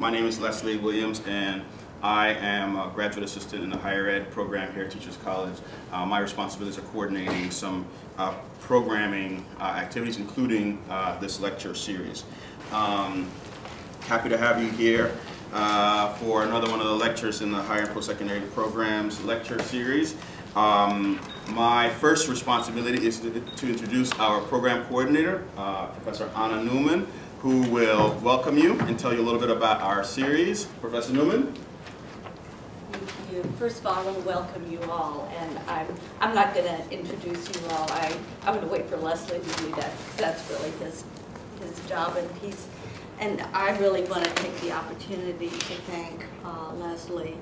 My name is Leslie Williams, and I am a graduate assistant in the higher ed program here at Teachers College. My responsibilities are coordinating some programming activities, including this lecture series. Happy to have you here for another one of the lectures in the higher and post-secondary programs lecture series. My first responsibility is to introduce our program coordinator, Professor Anna Newman, who will welcome you and tell you a little bit about our series. Professor Newman? Thank you. First of all, I want to welcome you all, and I'm not going to introduce you all. I'm going to wait for Leslie to do that, because that's really his job and piece. And I really want to take the opportunity to thank Leslie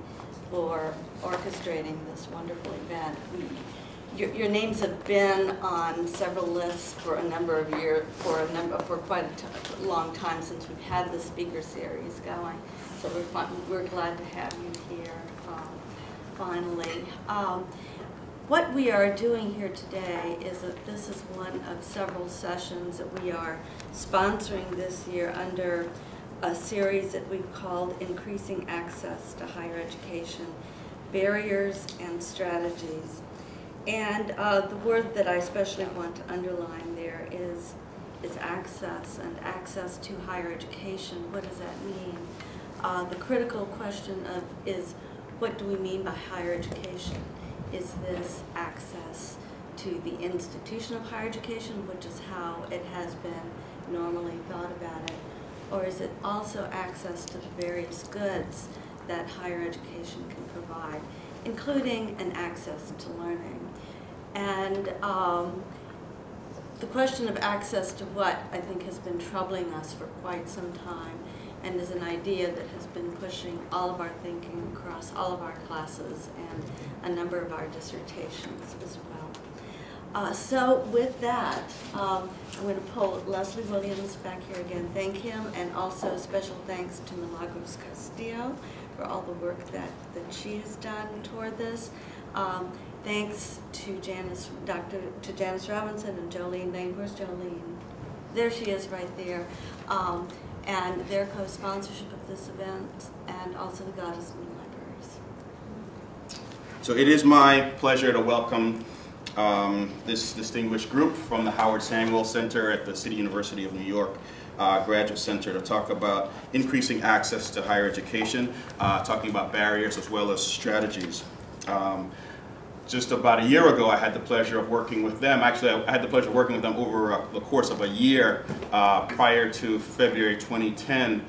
for orchestrating this wonderful event. Your names have been on several lists for a number of years, for quite a long time since we've had the speaker series going. So we're glad to have you here finally. What we are doing here today is that this is one of several sessions that we are sponsoring this year under a series that we've called Increasing Access to Higher Education, Barriers and Strategies. And the word that I especially want to underline there is access, and access to higher education. What does that mean? The critical question is, what do we mean by higher education? Is this access to the institution of higher education, which is how it has been normally thought about it, or is it also access to the various goods that higher education can provide, including an access to learning? And the question of access to what, I think, has been troubling us for quite some time, and is an idea that has been pushing all of our thinking across all of our classes and a number of our dissertations as well. So with that, I'm going to pull Leslie Williams back here again, thank him, and also special thanks to Milagros Castillo for all the work that she has done toward this. Thanks to Janice Robinson and Jolene Lane. Where's Jolene? There she is right there. And their co-sponsorship of this event, and also the Gottesman Libraries. So it is my pleasure to welcome this distinguished group from the Howard Samuel Center at the City University of New York Graduate Center to talk about increasing access to higher education, talking about barriers as well as strategies. Just about a year ago, I had the pleasure of working with them. Actually, I had the pleasure of working with them over the course of a year prior to February 2010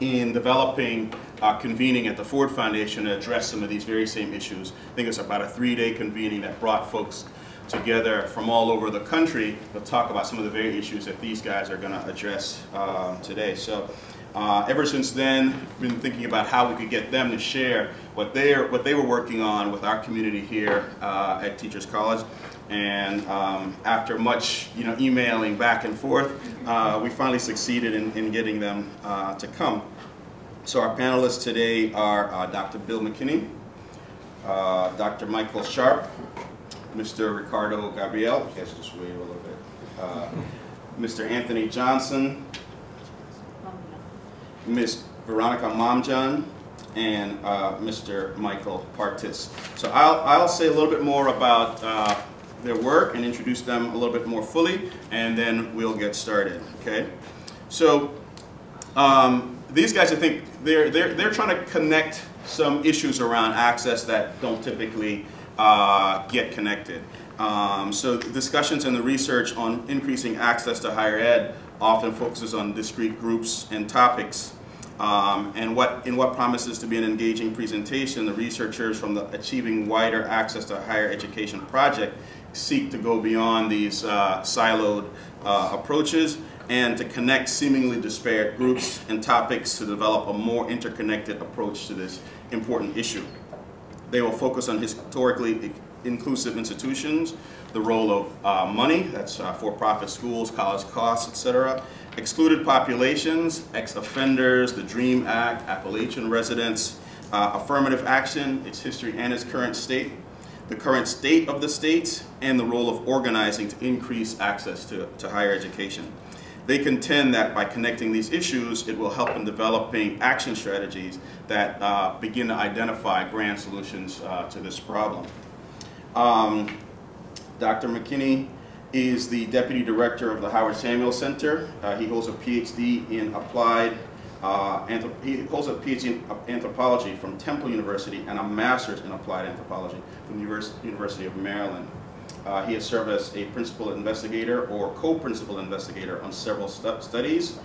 in developing convening at the Ford Foundation to address some of these very same issues. I think it's about a 3-day convening that brought folks together from all over the country to talk about some of the very issues that these guys are going to address today. So ever since then, I've been thinking about how we could get them to share what they were working on with our community here at Teachers College. And after much emailing back and forth, we finally succeeded in getting them to come. So our panelists today are Dr. Bill McKinney, Dr. Michael Sharp, Mr. Ricardo Gabriel, you guys just wait a little bit, Mr. Anthony Johnson, Ms. Veronica Mamjan, and Mr. Michael Partis. So I'll say a little bit more about their work and introduce them a little bit more fully, and then we'll get started. Okay. So these guys, I think, they're trying to connect some issues around access that don't typically get connected. So the discussions and the research on increasing access to higher ed often focuses on discrete groups and topics. And in what promises to be an engaging presentation, the researchers from the Achieving Wider Access to Higher Education project seek to go beyond these siloed approaches and to connect seemingly disparate groups and topics to develop a more interconnected approach to this important issue. They will focus on historically inclusive institutions, the role of money, that's for-profit schools, college costs, etc., excluded populations, ex-offenders, the DREAM Act, Appalachian residents, affirmative action, its history and its current state, the current state of the states, and the role of organizing to increase access to higher education. they contend that by connecting these issues, it will help in developing action strategies that begin to identify grand solutions to this problem. Dr. McKinney is the Deputy Director of the Howard Samuel Center. He holds a PhD in applied anthropology from Temple University and a master's in applied anthropology from the University of Maryland. He has served as a principal investigator or co-principal investigator on several studies,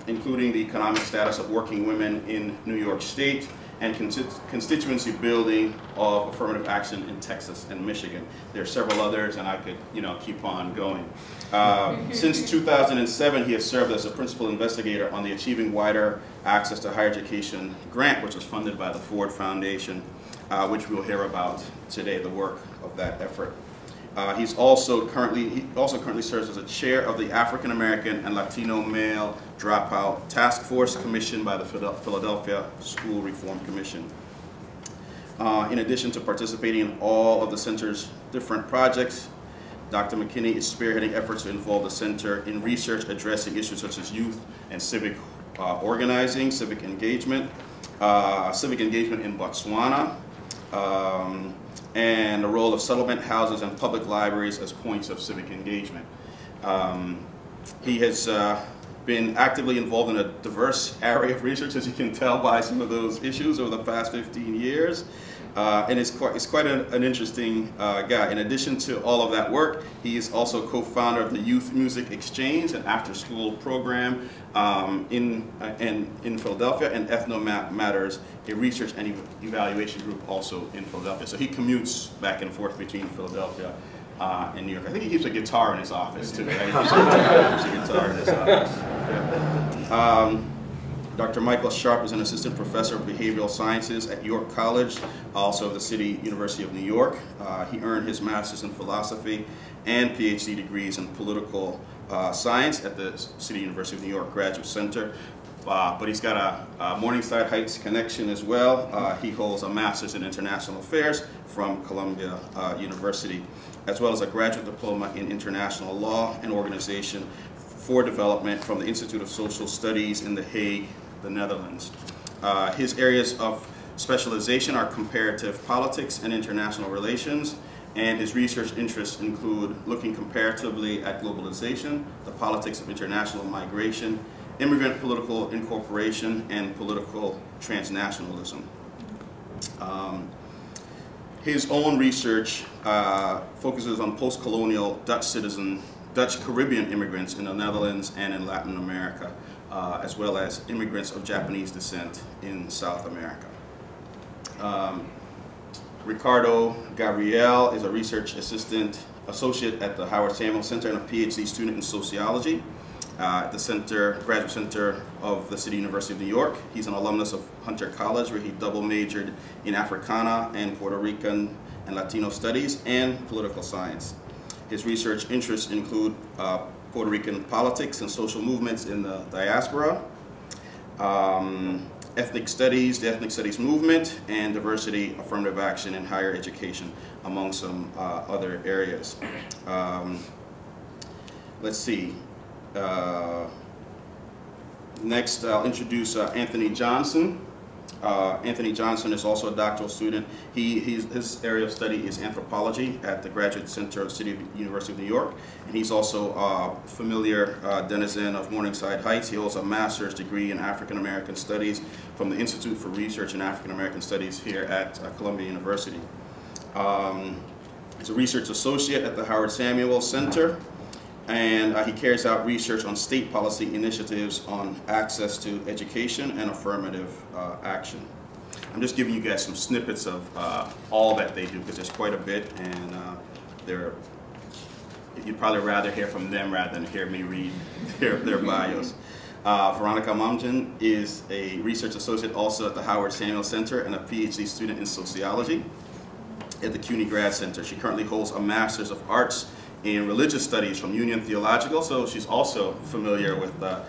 including the economic status of working women in New York State and constituency building of affirmative action in Texas and Michigan. There are several others, and I could, keep on going. Since 2007, he has served as a principal investigator on the Achieving Wider Access to Higher Education grant, which was funded by the Ford Foundation, which we'll hear about today, the work of that effort. He also currently serves as a chair of the African American and Latino Male Dropout Task Force commissioned by the Philadelphia School Reform Commission. In addition to participating in all of the center's different projects, Dr. McKinney is spearheading efforts to involve the center in research addressing issues such as youth and civic organizing, civic engagement in Botswana, and the role of settlement houses and public libraries as points of civic engagement. He has been actively involved in a diverse area of research, as you can tell by some of those issues over the past 15 years. And is quite an interesting guy. In addition to all of that work, he is also co-founder of the Youth Music Exchange, an after-school program in Philadelphia, and Ethno Matters, a research and evaluation group also in Philadelphia. So he commutes back and forth between Philadelphia and New York. I think he keeps a guitar in his office too. Right? He keeps a guitar in his office. Yeah. Dr. Michael Sharp is an assistant professor of behavioral sciences at York College, also the City University of New York. He earned his master's in philosophy and PhD degrees in political science at the City University of New York Graduate Center. But he's got a Morningside Heights connection as well. He holds a master's in international affairs from Columbia University, as well as a graduate diploma in international law and organization for development from the Institute of Social Studies in The Hague, the Netherlands. His areas of specialization are comparative politics and international relations, and his research interests include looking comparatively at globalization, the politics of international migration, immigrant political incorporation, and political transnationalism. His own research focuses on post-colonial Dutch Caribbean immigrants in the Netherlands and in Latin America, as well as immigrants of Japanese descent in South America. Ricardo Gabriel is a research associate at the Howard Samuel Center and a PhD student in sociology at the Graduate Center of the City University of New York. He's an alumnus of Hunter College, where he double majored in Africana and Puerto Rican and Latino studies and political science. His research interests include Puerto Rican politics and social movements in the diaspora, ethnic studies, the ethnic studies movement, and diversity, affirmative action in higher education, among some other areas. Let's see. Next, I'll introduce Anthony Johnson. Anthony Johnson is also a doctoral student. His area of study is anthropology at the Graduate Center of the City University of New York, and he's also a familiar denizen of Morningside Heights. He holds a master's degree in African American Studies from the Institute for Research in African American Studies here at Columbia University. He's a research associate at the Howard Samuel Center, and he carries out research on state policy initiatives on access to education and affirmative action. I'm just giving you guys some snippets of all that they do, because there's quite a bit, and you'd probably rather hear from them rather than hear me read their bios. Veronica Mamjan is a research associate also at the Howard Samuel Center and a PhD student in sociology at the CUNY Grad Center. She currently holds a Master's of Arts in Religious Studies from Union Theological, so she's also familiar with the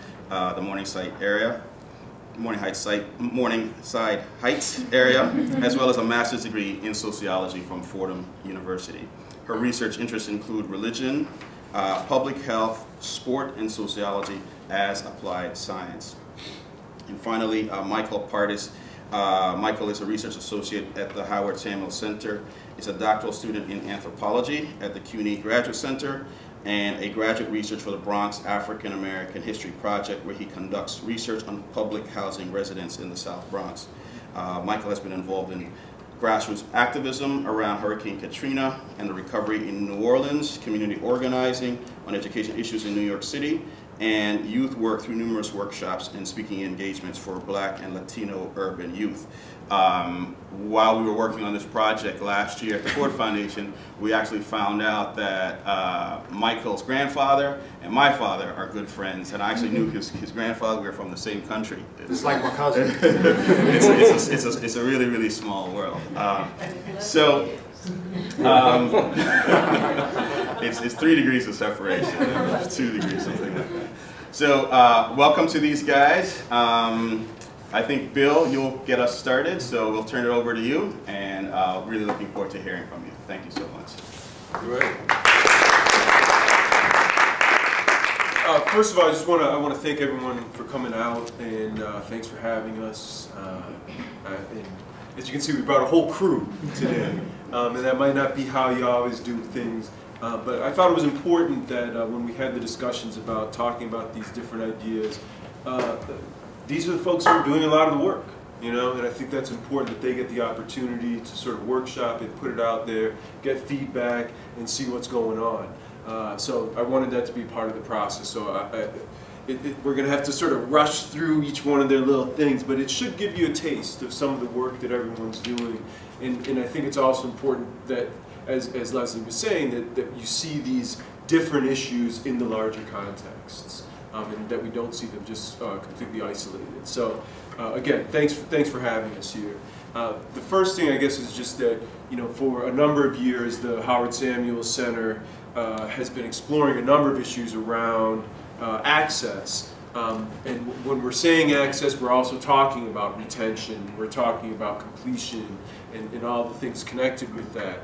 Morningside area, Morningside Heights area, as well as a master's degree in sociology from Fordham University. Her research interests include religion, public health, sport, and sociology as applied science. And finally, Michael Partis. Michael is a research associate at the Howard Samuel Center. He's a doctoral student in anthropology at the CUNY Graduate Center and a graduate researcher for the Bronx African American History Project, where he conducts research on public housing residents in the South Bronx. Michael has been involved in grassroots activism around Hurricane Katrina and the recovery in New Orleans, community organizing on education issues in New York City, and youth work through numerous workshops and speaking engagements for Black and Latino urban youth. While we were working on this project last year at the Ford Foundation, we actually found out that Michael's grandfather and my father are good friends, and I actually knew his grandfather. We were from the same country. It's like my cousin. It's a really, really small world. It's 3 degrees of separation. It's 2 degrees, something like that. So welcome to these guys. I think, Bill, you'll get us started, so we'll turn it over to you, and really looking forward to hearing from you. Thank you so much. Great. First of all, I want to thank everyone for coming out, and thanks for having us. And as you can see, we brought a whole crew today, and that might not be how you always do things. But I thought it was important that when we had the discussions about talking about these different ideas, these are the folks who are doing a lot of the work, you know, and I think that's important that they get the opportunity to sort of workshop it, put it out there, get feedback, and see what's going on. So I wanted that to be part of the process. So we're going to have to sort of rush through each one of their little things, but it should give you a taste of some of the work that everyone's doing. And I think it's also important that, as Leslie was saying, that you see these different issues in the larger contexts. And that we don't see them just completely isolated. So again, thanks for having us here. The first thing, I guess, is just that, you know, for a number of years, the Howard Samuel Center has been exploring a number of issues around access. And when we're saying access, we're also talking about retention, we're talking about completion, and all the things connected with that.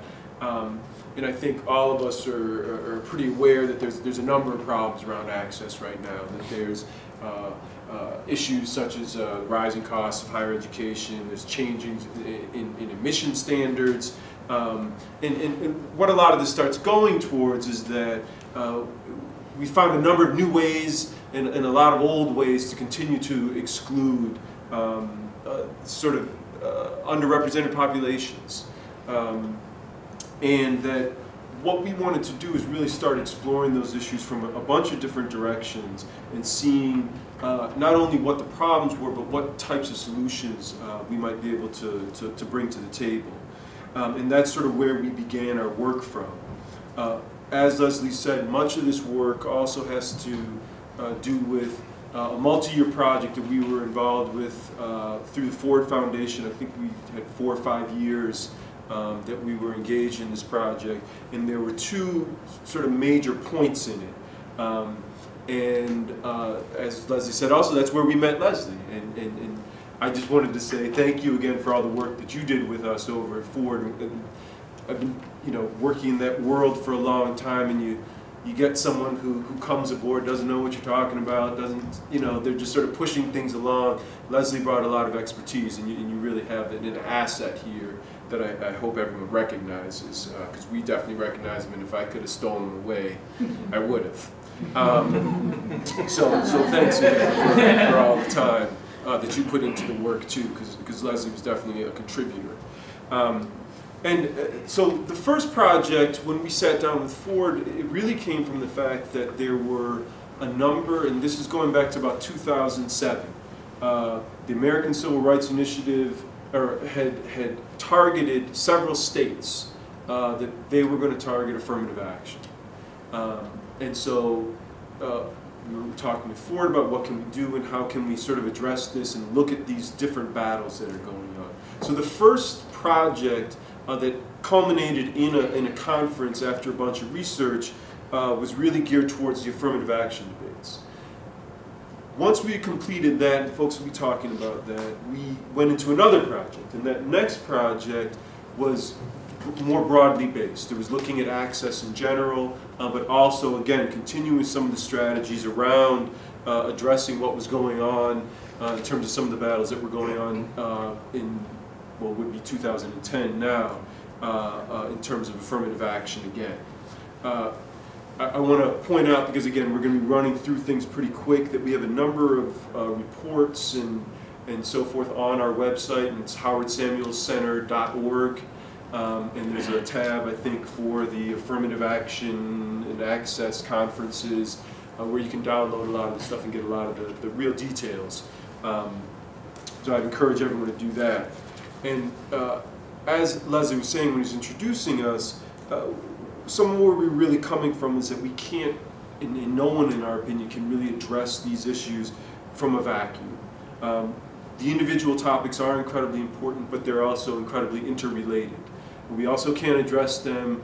And I think all of us are pretty aware that there's a number of problems around access right now. That there's issues such as rising costs of higher education, there's changes in admission standards, and what a lot of this starts going towards is that we found a number of new ways and a lot of old ways to continue to exclude sort of underrepresented populations. And that what we wanted to do is really start exploring those issues from a bunch of different directions and seeing not only what the problems were, but what types of solutions we might be able to bring to the table. And that's sort of where we began our work from. As Leslie said, much of this work also has to do with a multi-year project that we were involved with through the Ford Foundation. I think we had 4 or 5 years that we were engaged in this project, and there were 2 sort of major points in it. As Leslie said, also that's where we met Leslie, and I just wanted to say thank you again for all the work that you did with us over at Ford. And I've been, you know, working in that world for a long time, and you get someone who comes aboard, doesn't know what you're talking about, doesn't, you know, they're just sort of pushing things along. Leslie brought a lot of expertise, and you really have an asset here that I hope everyone recognizes, because we definitely recognize them, and if I could have stolen them away, I would have. So thanks again for all the time that you put into the work too, because Leslie was definitely a contributor. So the first project, when we sat down with Ford, it really came from the fact that there were a number, and this is going back to about 2007, the American Civil Rights Initiative had targeted several states that they were going to target affirmative action. And so we were talking with Ford about what can we do and how can we sort of address this and look at these different battles that are going on. So the first project that culminated in a conference after a bunch of research was really geared towards the affirmative action debates. Once we completed that, and folks will be talking about that, we went into another project, and that next project was more broadly based. It was looking at access in general, but also, again, continuing some of the strategies around addressing what was going on in terms of some of the battles that were going on in, well, would be 2010 now, in terms of affirmative action again. I want to point out, because again, we're going to be running through things pretty quick, that we have a number of reports and so forth on our website, and it's howardsamuelscenter.org. And there's a tab, I think, for the affirmative action and access conferences where you can download a lot of the stuff and get a lot of the real details. So I'd encourage everyone to do that. And as Leslie was saying when he was introducing us, some where we're really coming from is that we can't, and no one in our opinion can really address these issues from a vacuum. The individual topics are incredibly important, but they're also incredibly interrelated. We also can't address them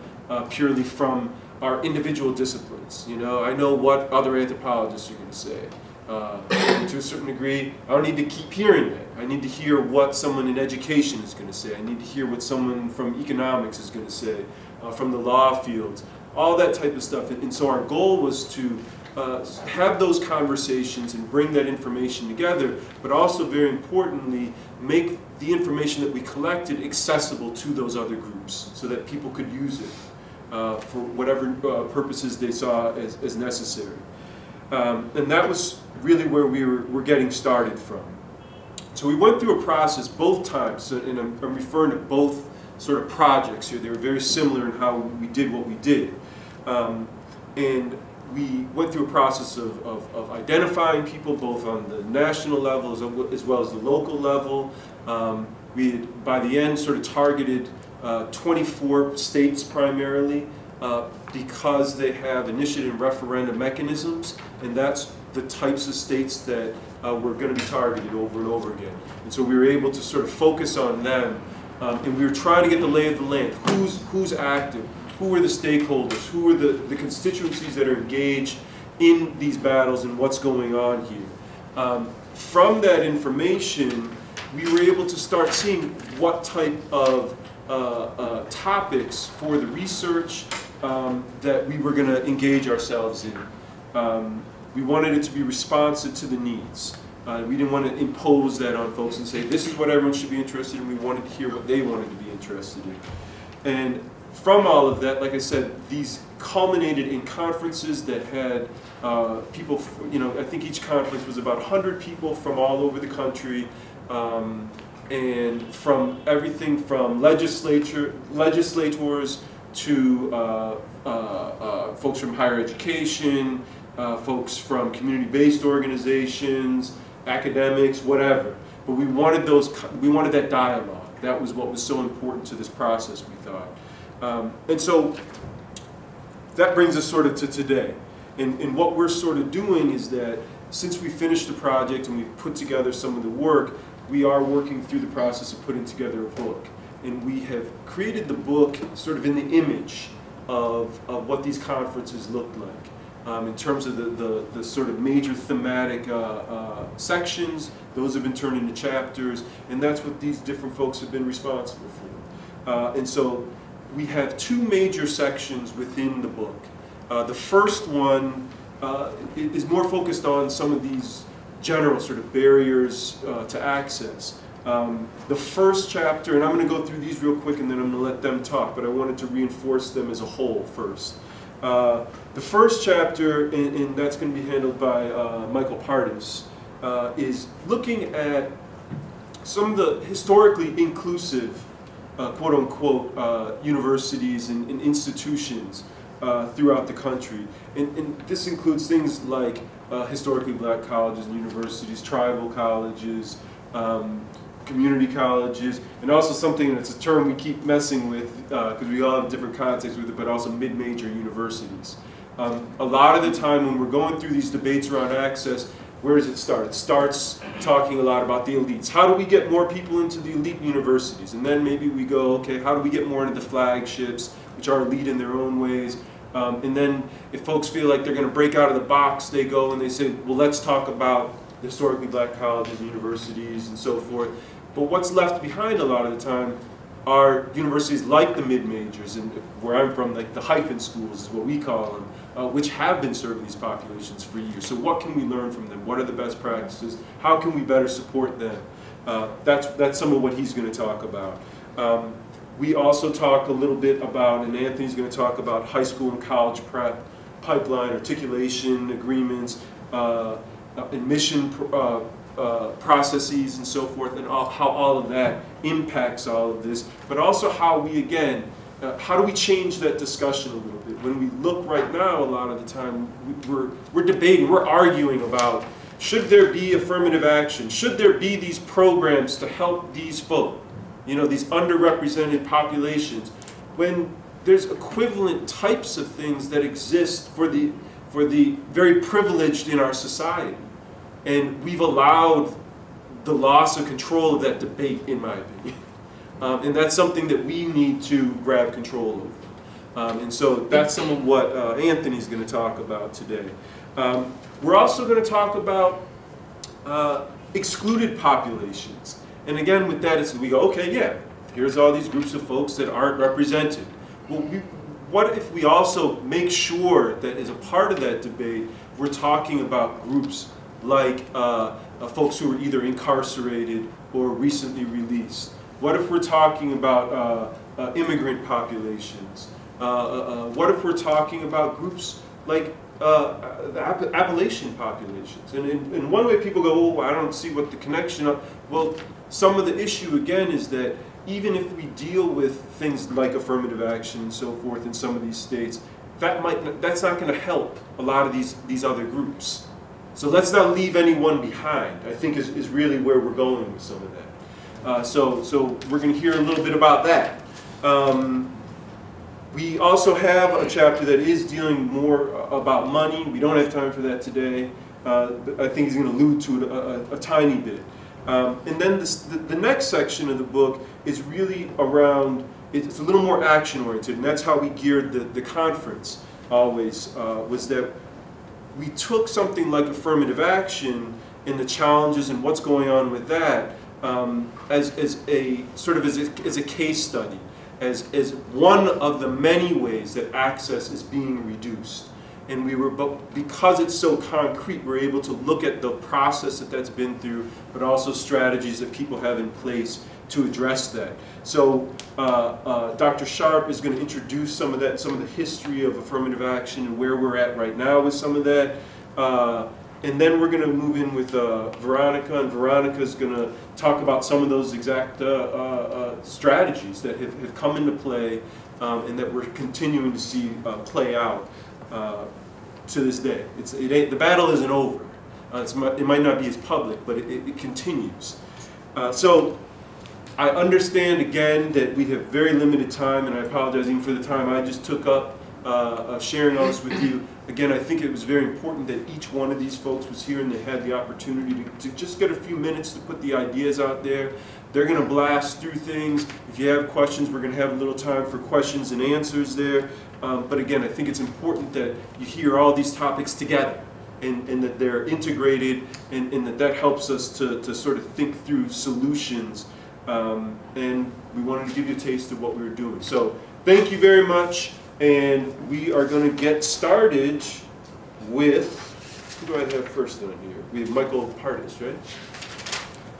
purely from our individual disciplines. You know, I know what other anthropologists are going to say. And to a certain degree, I don't need to keep hearing that. I need to hear what someone in education is going to say. I need to hear what someone from economics is going to say, from the law fields, all that type of stuff. And so our goal was to have those conversations and bring that information together, but also, very importantly, make the information that we collected accessible to those other groups so that people could use it for whatever purposes they saw as necessary. And that was really where we were getting started from. So we went through a process both times, and I'm referring to both sort of projects here. They were very similar in how we did what we did. And we went through a process of identifying people both on the national level as well as the local level. We had, by the end, sort of targeted 24 states primarily because they have initiative and referendum mechanisms, and that's the types of states that were going to be targeted over and over again. And so we were able to sort of focus on them, and we were trying to get the lay of the land. Who's active? Who are the stakeholders? Who are the constituencies that are engaged in these battles and what's going on here? From that information, we were able to start seeing what type of topics for the research that we were going to engage ourselves in. We wanted it to be responsive to the needs. We didn't want to impose that on folks and say, this is what everyone should be interested in. We wanted to hear what they wanted to be interested in. And from all of that, like I said, these culminated in conferences that had people, you know, I think each conference was about 100 people from all over the country, and from everything from legislators to folks from higher education, folks from community-based organizations, academics, whatever. But we wanted that dialogue. That was what was so important to this process, we thought. And so that brings us sort of to today. And what we're sort of doing is that since we finished the project and we've put together some of the work, we are working through the process of putting together a book. And we have created the book sort of in the image of what these conferences looked like. In terms of the sort of major thematic sections, those have been turned into chapters, and that's what these different folks have been responsible for. And so we have two major sections within the book. The first one is more focused on some of these general sort of barriers to access. The first chapter, and I'm going to go through these real quick and then I'm going to let them talk, but I wanted to reinforce them as a whole first. The first chapter, and that's going to be handled by Michael Partis, is looking at some of the historically inclusive quote-unquote universities and institutions throughout the country. And this includes things like historically black colleges and universities, tribal colleges, community colleges, and also something that's a term we keep messing with because we all have different contexts with it, but also mid-major universities. A lot of the time when we're going through these debates around access, where does it start? It starts talking a lot about the elites. How do we get more people into the elite universities? And then maybe we go, okay, how do we get more into the flagships, which are elite in their own ways? And then if folks feel like they're going to break out of the box, they go and they say, well, let's talk about historically black colleges and universities and so forth. But what's left behind a lot of the time are universities like the mid-majors, and where I'm from, like the hyphen schools is what we call them, which have been serving these populations for years. So what can we learn from them? What are the best practices? How can we better support them? That's some of what he's going to talk about. We also talk a little bit about, and Anthony's going to talk about high school and college prep, pipeline, articulation, agreements, admission processes and so forth, and how all of that impacts all of this, but also how we, again, how do we change that discussion a little bit? When we look right now, a lot of the time, we're debating, we're arguing about, should there be affirmative action? Should there be these programs to help these folk, you know, these underrepresented populations, when there's equivalent types of things that exist for the very privileged in our society? And we've allowed the loss of control of that debate, in my opinion. And that's something that we need to grab control over. And so that's some of what Anthony's going to talk about today. We're also going to talk about excluded populations. And again, with that, we go, okay, yeah, here's all these groups of folks that aren't represented. Well, what if we also make sure that as a part of that debate, we're talking about groups like folks who are either incarcerated or recently released? What if we're talking about immigrant populations? What if we're talking about groups like the Appalachian populations? And in one way people go, oh, I don't see what the connection of. Well, some of the issue again is that even if we deal with things like affirmative action and so forth in some of these states, that's not going to help a lot of these other groups. So let's not leave anyone behind, I think is really where we're going with some of that. So we're going to hear a little bit about that. We also have a chapter that is dealing more about money. We don't have time for that today. I think he's going to allude to it a tiny bit. And then the next section of the book is really around, it's a little more action-oriented, and that's how we geared the conference always, was that we took something like affirmative action and the challenges and what's going on with that as a case study, as one of the many ways that access is being reduced. And because it's so concrete, we're able to look at the process that's been through, but also strategies that people have in place to address that. So Dr. Sharp is going to introduce some of that, some of the history of affirmative action and where we're at right now with some of that. And then we're going to move in with Veronica, and Veronica is going to talk about some of those exact strategies that have come into play and that we're continuing to see play out to this day. The battle isn't over. It might not be as public, but it continues. So I understand again that we have very limited time, and I apologize even for the time I just took up sharing all this with you. Again, I think it was very important that each one of these folks was here and they had the opportunity to just get a few minutes to put the ideas out there. They're going to blast through things. If you have questions, we're going to have a little time for questions and answers there. But again, I think it's important that you hear all these topics together and that they're integrated and that helps us to sort of think through solutions. And we wanted to give you a taste of what we were doing. So thank you very much. And we are going to get started with, who do I have first on here? We have Michael Partis, right?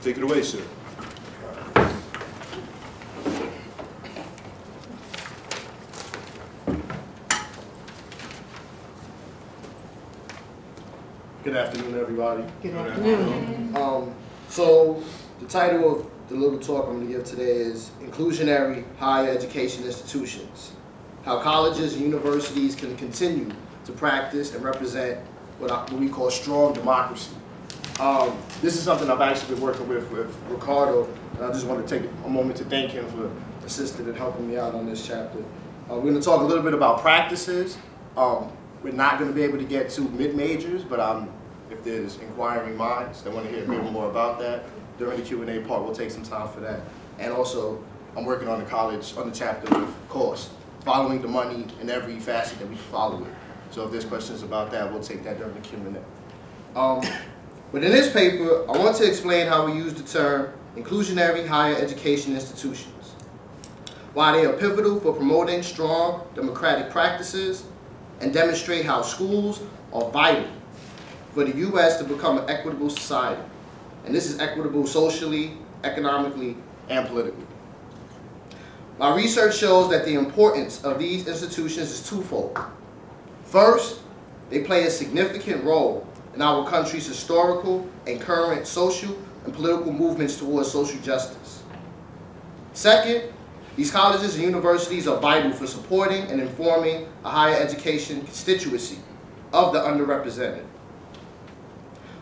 Take it away, sir. Good afternoon, everybody. Good afternoon. So the title of the little talk I'm going to give today is Inclusionary Higher Education Institutions: How Colleges and Universities Can Continue to Practice and Represent what we call strong democracy. This is something I've actually been working with Ricardo, and I just want to take a moment to thank him for assisting and helping me out on this chapter. We're going to talk a little bit about practices. We're not going to be able to get to mid-majors, but if there's inquiring minds that want to hear a bit more about that, during the Q&A part, we'll take some time for that. And also, I'm working on the chapter with cost, following the money in every facet that we can follow it. So if there's questions about that, we'll take that during the Q&A. But in this paper, I want to explain how we use the term inclusionary higher education institutions. why they are pivotal for promoting strong democratic practices, and demonstrate how schools are vital for the U.S. to become an equitable society. And this is equitable socially, economically, and politically. My research shows that the importance of these institutions is twofold. First, they play a significant role in our country's historical and current social and political movements towards social justice. Second, these colleges and universities are vital for supporting and informing a higher education constituency of the underrepresented.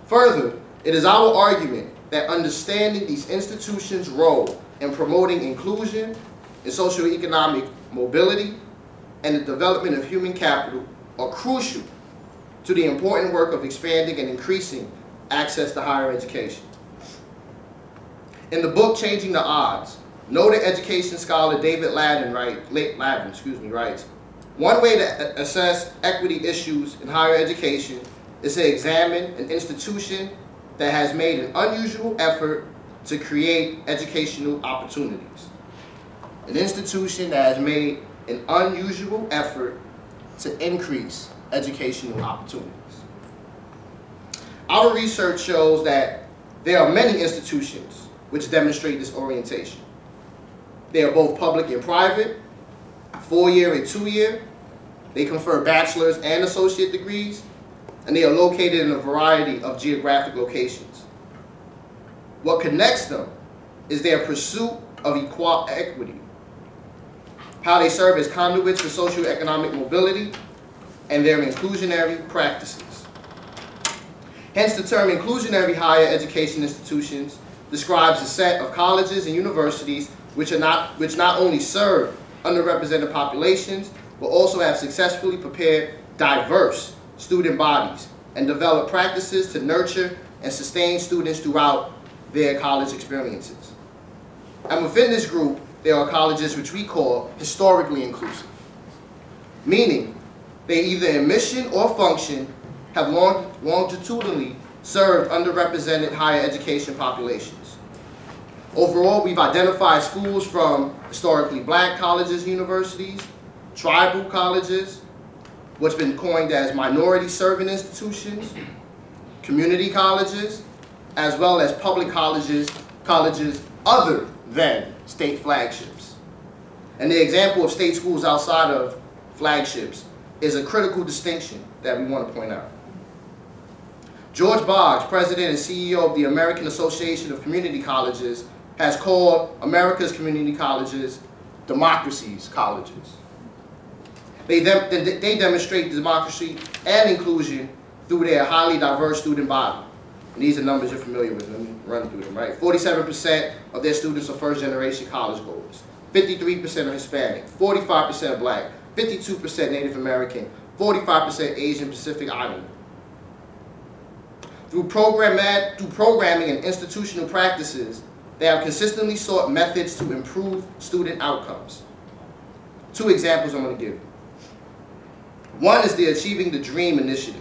Further, it is our argument that understanding these institutions' role in promoting inclusion and socioeconomic mobility and the development of human capital are crucial to the important work of expanding and increasing access to higher education. In the book Changing the Odds, noted education scholar David Ladin writes, one way to assess equity issues in higher education is to examine an institution that has made an unusual effort to create educational opportunities. An institution that has made an unusual effort to increase educational opportunities. Our research shows that there are many institutions which demonstrate this orientation. They are both public and private, 4-year and 2-year. They confer bachelor's and associate degrees, and they are located in a variety of geographic locations. What connects them is their pursuit of equal equity, how they serve as conduits for socioeconomic mobility, and their inclusionary practices. Hence, the term inclusionary higher education institutions describes a set of colleges and universities which not only serve underrepresented populations, but also have successfully prepared diverse student bodies and develop practices to nurture and sustain students throughout their college experiences. And within this group, there are colleges which we call historically inclusive, meaning they either in mission or function have longitudinally served underrepresented higher education populations. Overall, we've identified schools from historically black colleges and universities, tribal colleges, what's been coined as minority serving institutions, community colleges, as well as public colleges other than state flagships. And the example of state schools outside of flagships is a critical distinction that we want to point out. George Boggs, president and CEO of the American Association of Community Colleges, has called America's community colleges democracy's colleges. They demonstrate democracy and inclusion through their highly diverse student body. And these are numbers you're familiar with. Let me run through them, right? 47% of their students are first-generation college goers. 53% are Hispanic, 45% black, 52% Native American, 45% Asian Pacific Islander. Through programming and institutional practices, they have consistently sought methods to improve student outcomes. 2 examples I'm going to give you. One is the Achieving the Dream initiative.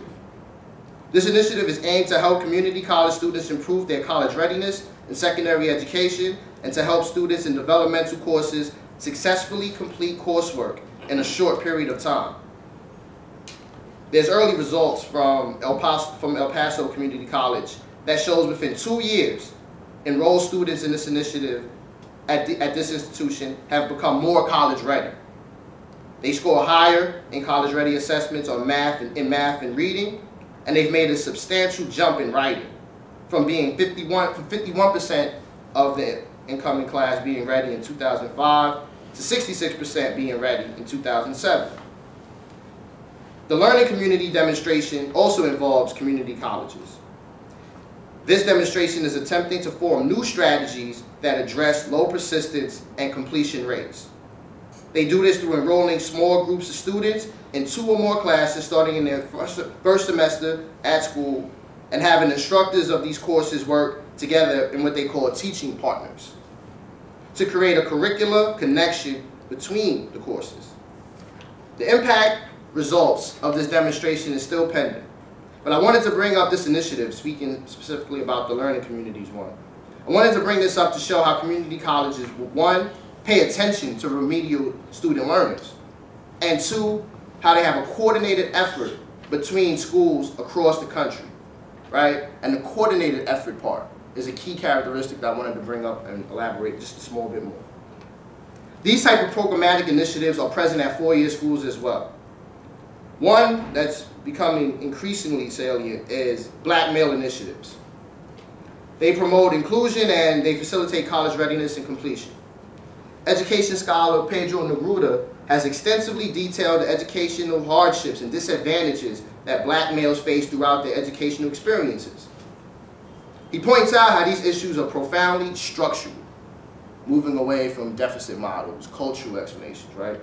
This initiative is aimed to help community college students improve their college readiness in secondary education and to help students in developmental courses successfully complete coursework in a short period of time. There's early results from El Paso Community College that shows within 2 years, enrolled students in this initiative at this institution have become more college ready. They score higher in college ready assessments on math and reading, and they've made a substantial jump in writing from being 51% of the incoming class being ready in 2005 to 66% being ready in 2007. The Learning Community demonstration also involves community colleges. This demonstration is attempting to form new strategies that address low persistence and completion rates. They do this through enrolling small groups of students in 2 or more classes starting in their first semester at school and having instructors of these courses work together in what they call teaching partners to create a curricular connection between the courses. The impact results of this demonstration is still pending. But I wanted to bring up this initiative, speaking specifically about the learning communities one. I wanted to bring this up to show how community colleges, 1, pay attention to remedial student learners. And two, how they have a coordinated effort between schools across the country, right? And the coordinated effort part is a key characteristic that I wanted to bring up and elaborate just a small bit more. These type of programmatic initiatives are present at four-year schools as well. One that's becoming increasingly salient is Black male initiatives. They promote inclusion and they facilitate college readiness and completion. Education scholar Pedro Negruda has extensively detailed the educational hardships and disadvantages that Black males face throughout their educational experiences. He points out how these issues are profoundly structural, moving away from deficit models, cultural explanations, right?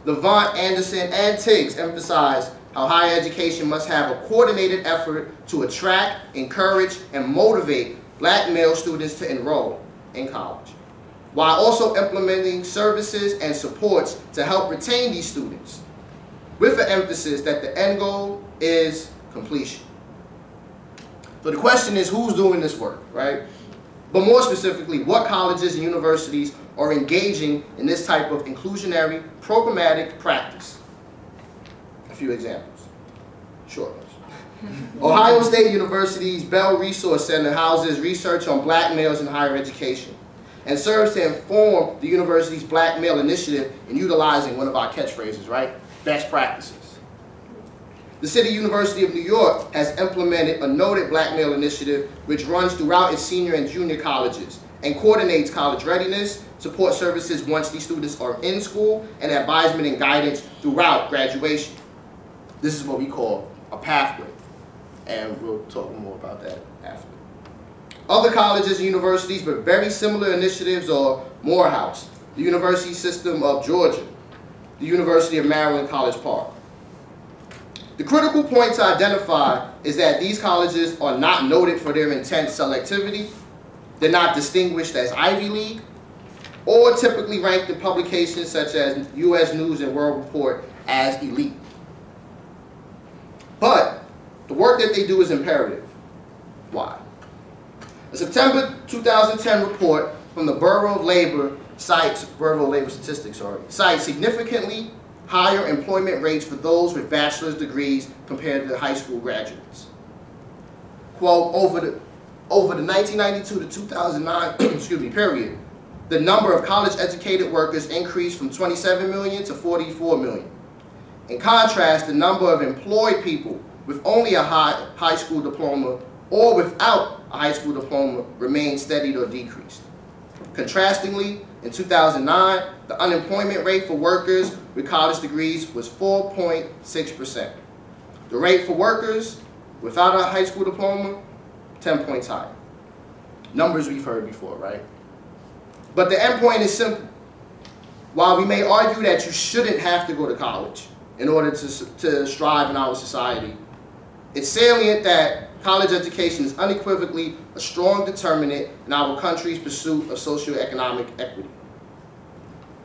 Levant, Anderson, and Tiggs emphasize how higher education must have a coordinated effort to attract, encourage, and motivate Black male students to enroll in college, while also implementing services and supports to help retain these students, with an emphasis that the end goal is completion. So the question is, who's doing this work, right? But more specifically, what colleges and universities are engaging in this type of inclusionary, programmatic practice? A few examples. Short ones. Ohio State University's Bell Resource Center houses research on Black males in higher education and serves to inform the university's Black male initiative in utilizing one of our catchphrases, right? Best practices. The City University of New York has implemented a noted Black male initiative which runs throughout its senior and junior colleges and coordinates college readiness, support services once these students are in school, and advisement and guidance throughout graduation. This is what we call a pathway, and we'll talk more about that after. Other colleges and universities with very similar initiatives are Morehouse, the University System of Georgia, the University of Maryland College Park. The critical point to identify is that these colleges are not noted for their intense selectivity, they're not distinguished as Ivy League, or typically ranked in publications such as U.S. News and World Report as elite. But the work that they do is imperative. Why? A September 2010 report from the Bureau of Labor Statistics cites significantly higher employment rates for those with bachelor's degrees compared to high school graduates. Quote, over the 1992 to 2009 period, the number of college-educated workers increased from 27 million to 44 million. In contrast, the number of employed people with only a high school diploma or without a high school diploma remained steady or decreased. Contrastingly, in 2009, the unemployment rate for workers with college degrees was 4.6%. The rate for workers without a high school diploma, 10 points higher. Numbers we've heard before, right? But the end point is simple. While we may argue that you shouldn't have to go to college in order to strive in our society, it's salient that college education is unequivocally a strong determinant in our country's pursuit of socioeconomic equity.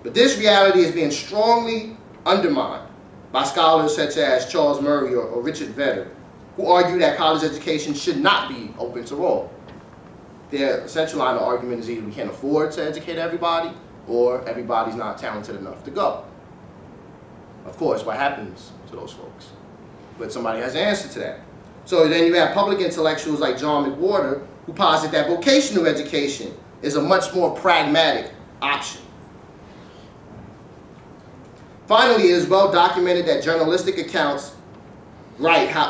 But this reality is being strongly undermined by scholars such as Charles Murray or Richard Vedder, who argue that college education should not be open to all. Their essential line of argument is either we can't afford to educate everybody, or everybody's not talented enough to go. Of course, what happens to those folks? But somebody has an answer to that. So then you have public intellectuals like John McWhorter, who posit that vocational education is a much more pragmatic option. Finally, it is well documented that journalistic accounts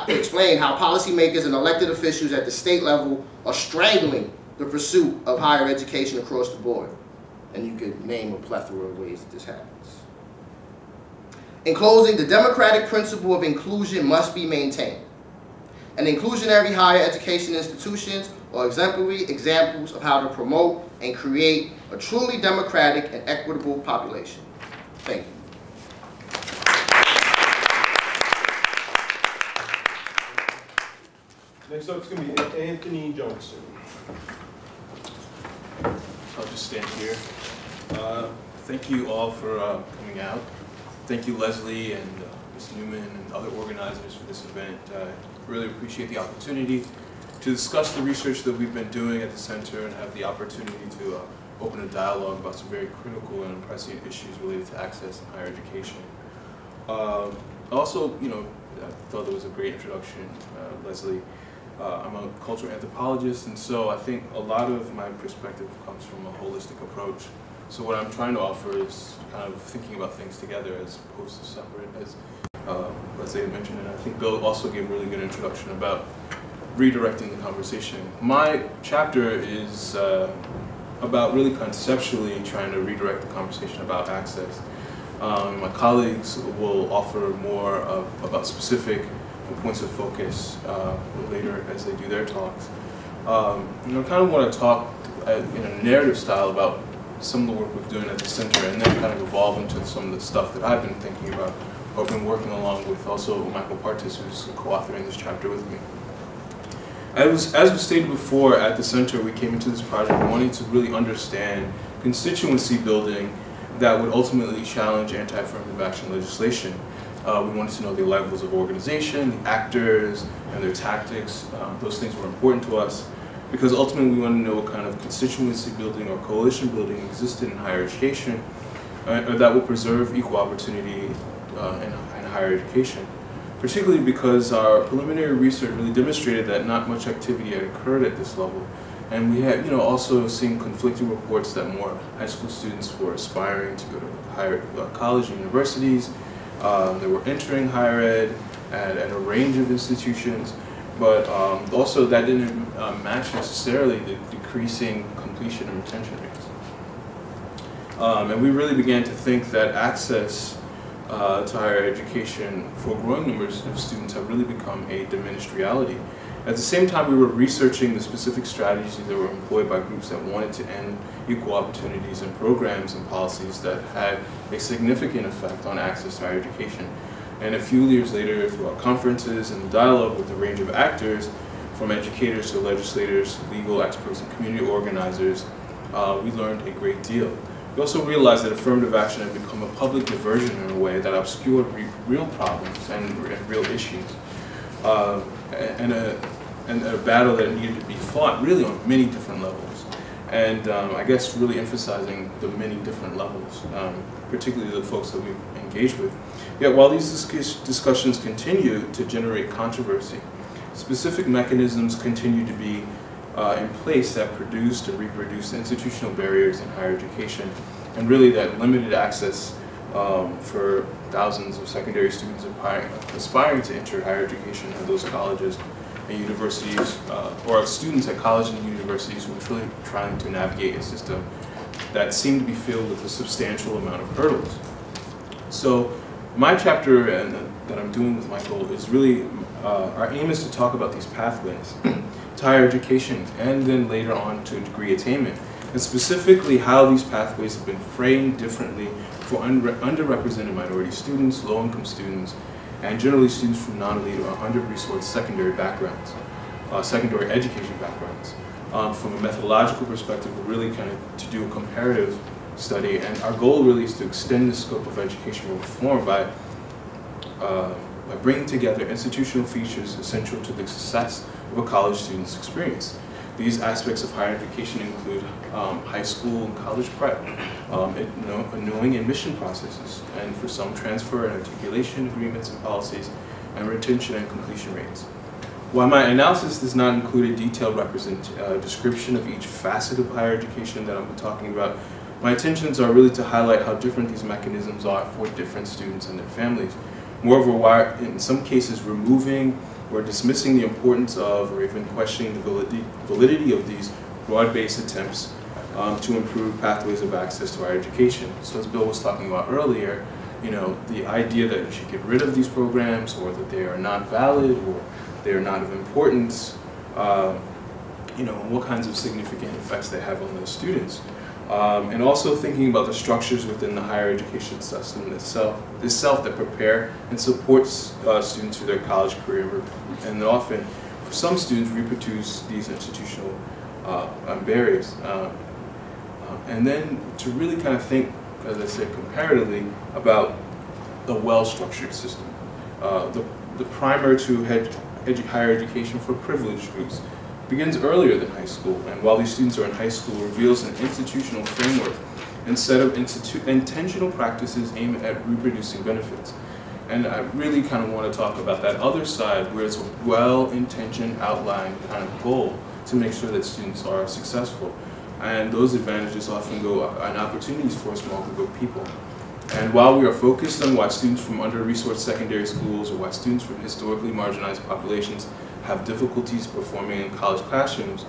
explain how policymakers and elected officials at the state level are strangling the pursuit of higher education across the board. And you could name a plethora of ways that this happens. In closing, the democratic principle of inclusion must be maintained. And inclusionary higher education institutions are exemplary examples of how to promote and create a truly democratic and equitable population. Thank you. Next up is going to be Anthony Johnson. I'll just stand here. Thank you all for coming out. Thank you, Leslie and Ms. Newman and other organizers for this event. I really appreciate the opportunity to to discuss the research that we've been doing at the center and have the opportunity to open a dialogue about some very critical and pressing issues related to access in higher education. Also, I thought that was a great introduction, Leslie. I'm a cultural anthropologist, and so I think a lot of my perspective comes from a holistic approach. So what I'm trying to offer is kind of thinking about things together as opposed to separate, as Leslie had mentioned, and I think Bill also gave a really good introduction about redirecting the conversation. My chapter is about really conceptually trying to redirect the conversation about access. My colleagues will offer more about specific points of focus later as they do their talks. I kind of want to talk in a narrative style about some of the work we're doing at the center, and then kind of evolve into some of the stuff that I've been thinking about, or been working along with also Michael Partis, who's co-authoring this chapter with me. As was stated before, at the center we came into this project wanting to really understand constituency building that would ultimately challenge anti-affirmative action legislation. We wanted to know the levels of organization, the actors, and their tactics. Those things were important to us because ultimately we wanted to know what kind of constituency building or coalition building existed in higher education that would preserve equal opportunity in higher education. Particularly because our preliminary research really demonstrated that not much activity had occurred at this level. And we had, also seen conflicting reports that more high school students were aspiring to go to higher college and universities. They were entering higher ed at a range of institutions, but also that didn't match necessarily the decreasing completion and retention rates. And we really began to think that access to higher education for growing numbers of students have really become a diminished reality. At the same time, we were researching the specific strategies that were employed by groups that wanted to end equal opportunities and programs and policies that had a significant effect on access to higher education. And a few years later, through our conferences and dialogue with a range of actors, from educators to legislators, legal experts, and community organizers, we learned a great deal. We also realized that affirmative action had become a public diversion in a way that obscured real problems and real issues. And a battle that needed to be fought really on many different levels. And I guess really emphasizing the many different levels, particularly the folks that we've engaged with. Yet while these discussions continue to generate controversy, specific mechanisms continue to be in place that produced and reproduced institutional barriers in higher education, and really that limited access for thousands of secondary students aspiring to enter higher education at those colleges and universities, or students at colleges and universities who were truly trying to navigate a system that seemed to be filled with a substantial amount of hurdles. So my chapter that I'm doing with Michael is really, our aim is to talk about these pathways to higher education and then later on to degree attainment, and specifically how these pathways have been framed differently for underrepresented minority students, low-income students, and generally students from non-elite or under-resourced secondary backgrounds, secondary education backgrounds. From a methodological perspective, we're really kind of to do a comparative study, and our goal really is to extend the scope of educational reform by bringing together institutional features essential to the success of a college student's experience. These aspects of higher education include high school and college prep, knowing admission processes, and for some transfer and articulation agreements and policies, and retention and completion rates. While my analysis does not include a detailed description of each facet of higher education that I'm talking about, my intentions are really to highlight how different these mechanisms are for different students and their families. Moreover, why in some cases removing or dismissing the importance of, or even questioning the validity of these broad-based attempts to improve pathways of access to higher education. So as Bill was talking about earlier, the idea that you should get rid of these programs, or that they are not valid, or they are not of importance, what kinds of significant effects they have on those students. And also thinking about the structures within the higher education system itself that prepare and supports students through their college career, and often, for some students, reproduce these institutional barriers. And then to really kind of think, as I said, comparatively about a well-structured system. The primer to higher education for privileged groups, begins earlier than high school, and while these students are in high school, reveals an institutional framework and set of intentional practices aimed at reproducing benefits. And I really kind of want to talk about that other side, where it's a well-intentioned, outlined kind of goal to make sure that students are successful. And those advantages often go on opportunities for a small group of people. And while we are focused on why students from under-resourced secondary schools or why students from historically marginalized populations have difficulties performing in college classrooms,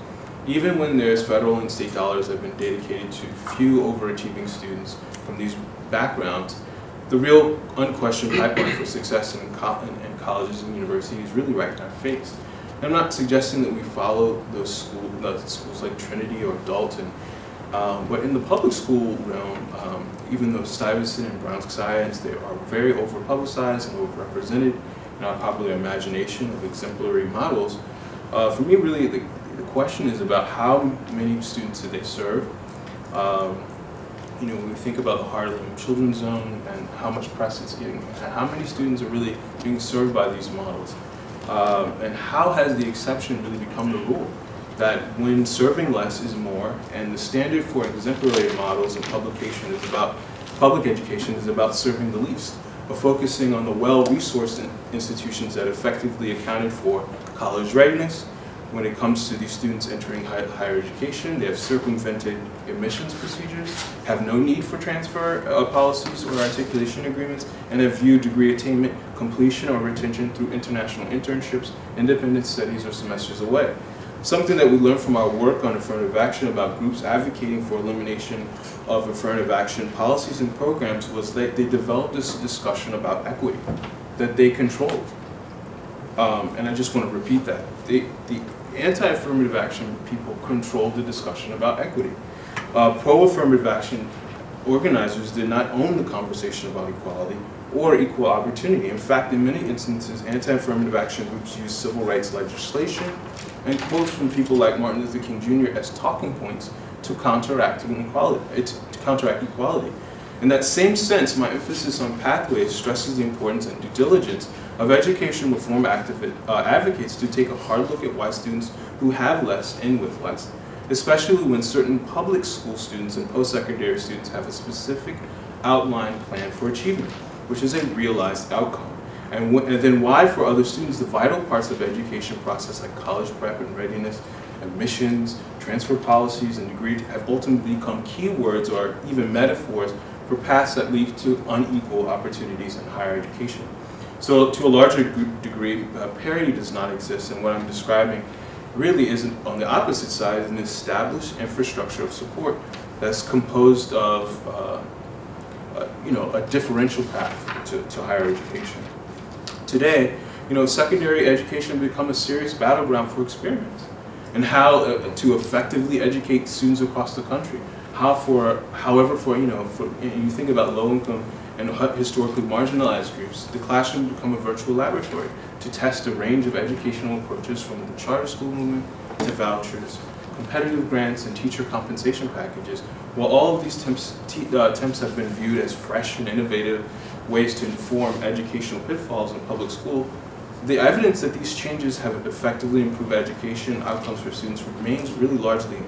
even when there's federal and state dollars that have been dedicated to few overachieving students from these backgrounds, the real unquestioned pipeline for success in colleges and universities is really right in our face. I'm not suggesting that we follow those schools like Trinity or Dalton, but in the public school realm, even though Stuyvesant and Brown Science, they are very over-publicized and overrepresented in our popular imagination of exemplary models, for me really the question is about how many students do they serve. You know, when we think about the Harlem Children's Zone and how much press it's getting, and how many students are really being served by these models, and how has the exception really become the rule? That when serving less is more, and the standard for exemplary models in public education is about serving the least, but focusing on the well-resourced institutions that effectively accounted for college readiness. When it comes to these students entering higher education, they have circumvented admissions procedures, have no need for transfer policies or articulation agreements, and have viewed degree attainment, completion, or retention through international internships, independent studies, or semesters away. Something that we learned from our work on affirmative action about groups advocating for elimination of affirmative action policies and programs was that they developed this discussion about equity that they controlled. And I just want to repeat that. The anti-affirmative action people controlled the discussion about equity. Pro-affirmative action organizers did not own the conversation about equality or equal opportunity. In fact, in many instances, anti-affirmative action groups use civil rights legislation and quotes from people like Martin Luther King Jr. as talking points to counteract equality. In that same sense, my emphasis on pathways stresses the importance and due diligence of education reform advocates to take a hard look at why students who have less end with less, especially when certain public school students and post-secondary students have a specific outlined plan for achievement, which is a realized outcome. And then why for other students the vital parts of the education process like college prep and readiness, admissions, transfer policies, and degree have ultimately become keywords or even metaphors for paths that lead to unequal opportunities in higher education. So to a larger degree, parity does not exist, and what I'm describing really isn't, on the opposite side, an established infrastructure of support that's composed of a differential path to higher education. Today, secondary education has become a serious battleground for experiments and how to effectively educate students across the country. And you think about low-income and historically marginalized groups, the classroom become a virtual laboratory to test a range of educational approaches from the charter school movement to vouchers, competitive grants, and teacher compensation packages. While all of these attempts have been viewed as fresh and innovative ways to inform educational pitfalls in public school, the evidence that these changes have effectively improved education outcomes for students remains really largely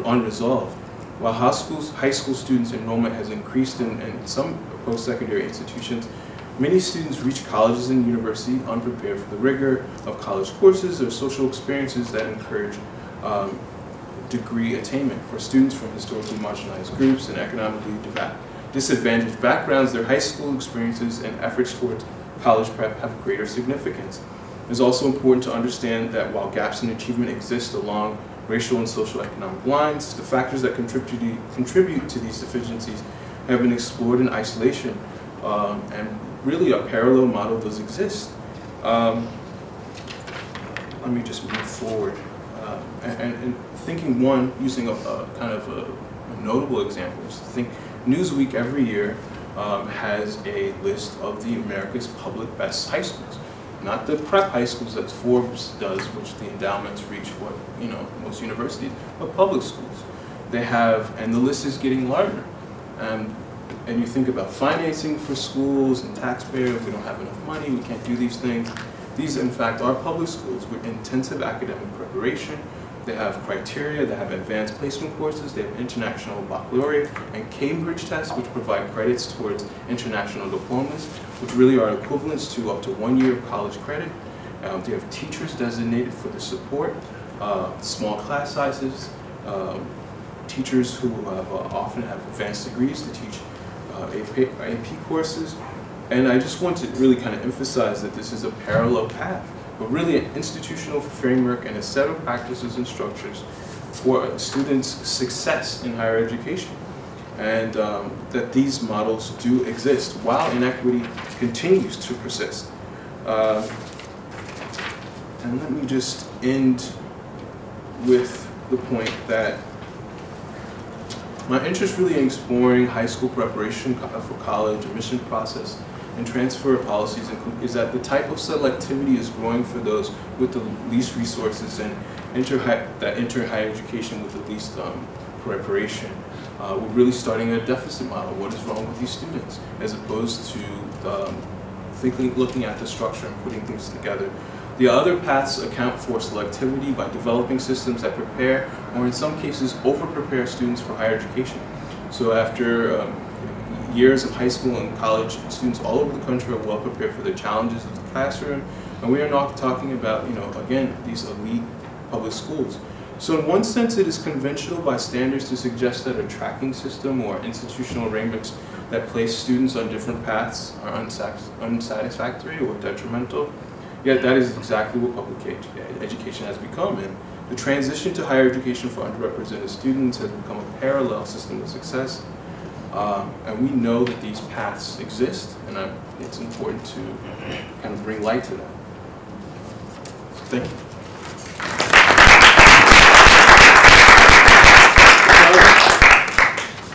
unresolved. While high school students' enrollment has increased in some post-secondary institutions, many students reach colleges and universities unprepared for the rigor of college courses or social experiences that encourage degree attainment. For students from historically marginalized groups and economically disadvantaged backgrounds, their high school experiences and efforts towards college prep have greater significance. It's also important to understand that while gaps in achievement exist along racial and social economic lines, the factors that contribute to these deficiencies have been explored in isolation, and really a parallel model does exist. Let me just move forward. And thinking using a kind of a notable example, is to think Newsweek every year has a list of the America's public best high schools. Not the prep high schools that Forbes does, which the endowments reach what most universities, but public schools. They have, and the list is getting larger. And you think about financing for schools and taxpayers. We don't have enough money. We can't do these things. These, in fact, are public schools with intensive academic preparation. They have criteria, they have advanced placement courses, they have international baccalaureate and Cambridge tests, which provide credits towards international diplomas, which really are equivalents to up to 1 year of college credit. They have teachers designated for the support, small class sizes, teachers who often have advanced degrees to teach AP courses. And I just want to really kind of emphasize that this is a parallel path, but really an institutional framework and a set of practices and structures for a student's success in higher education. And that these models do exist while inequity continues to persist. And let me just end with the point that my interest really in exploring high school preparation for college, admission process, and transfer policies is that the type of selectivity is growing for those with the least resources and that enter higher education with the least preparation. We're really starting a deficit model. What is wrong with these students? As opposed to looking at the structure and putting things together. The other paths account for selectivity by developing systems that prepare, or in some cases, over-prepare students for higher education. So after years of high school and college, students all over the country are well prepared for the challenges of the classroom. And we are not talking about, again, these elite public schools. So in one sense, it is conventional by standards to suggest that a tracking system or institutional arrangements that place students on different paths are unsatisfactory or detrimental. Yet that is exactly what public education has become. And the transition to higher education for underrepresented students has become a parallel system of success. And we know that these paths exist, and it's important to kind of bring light to that. Thank you.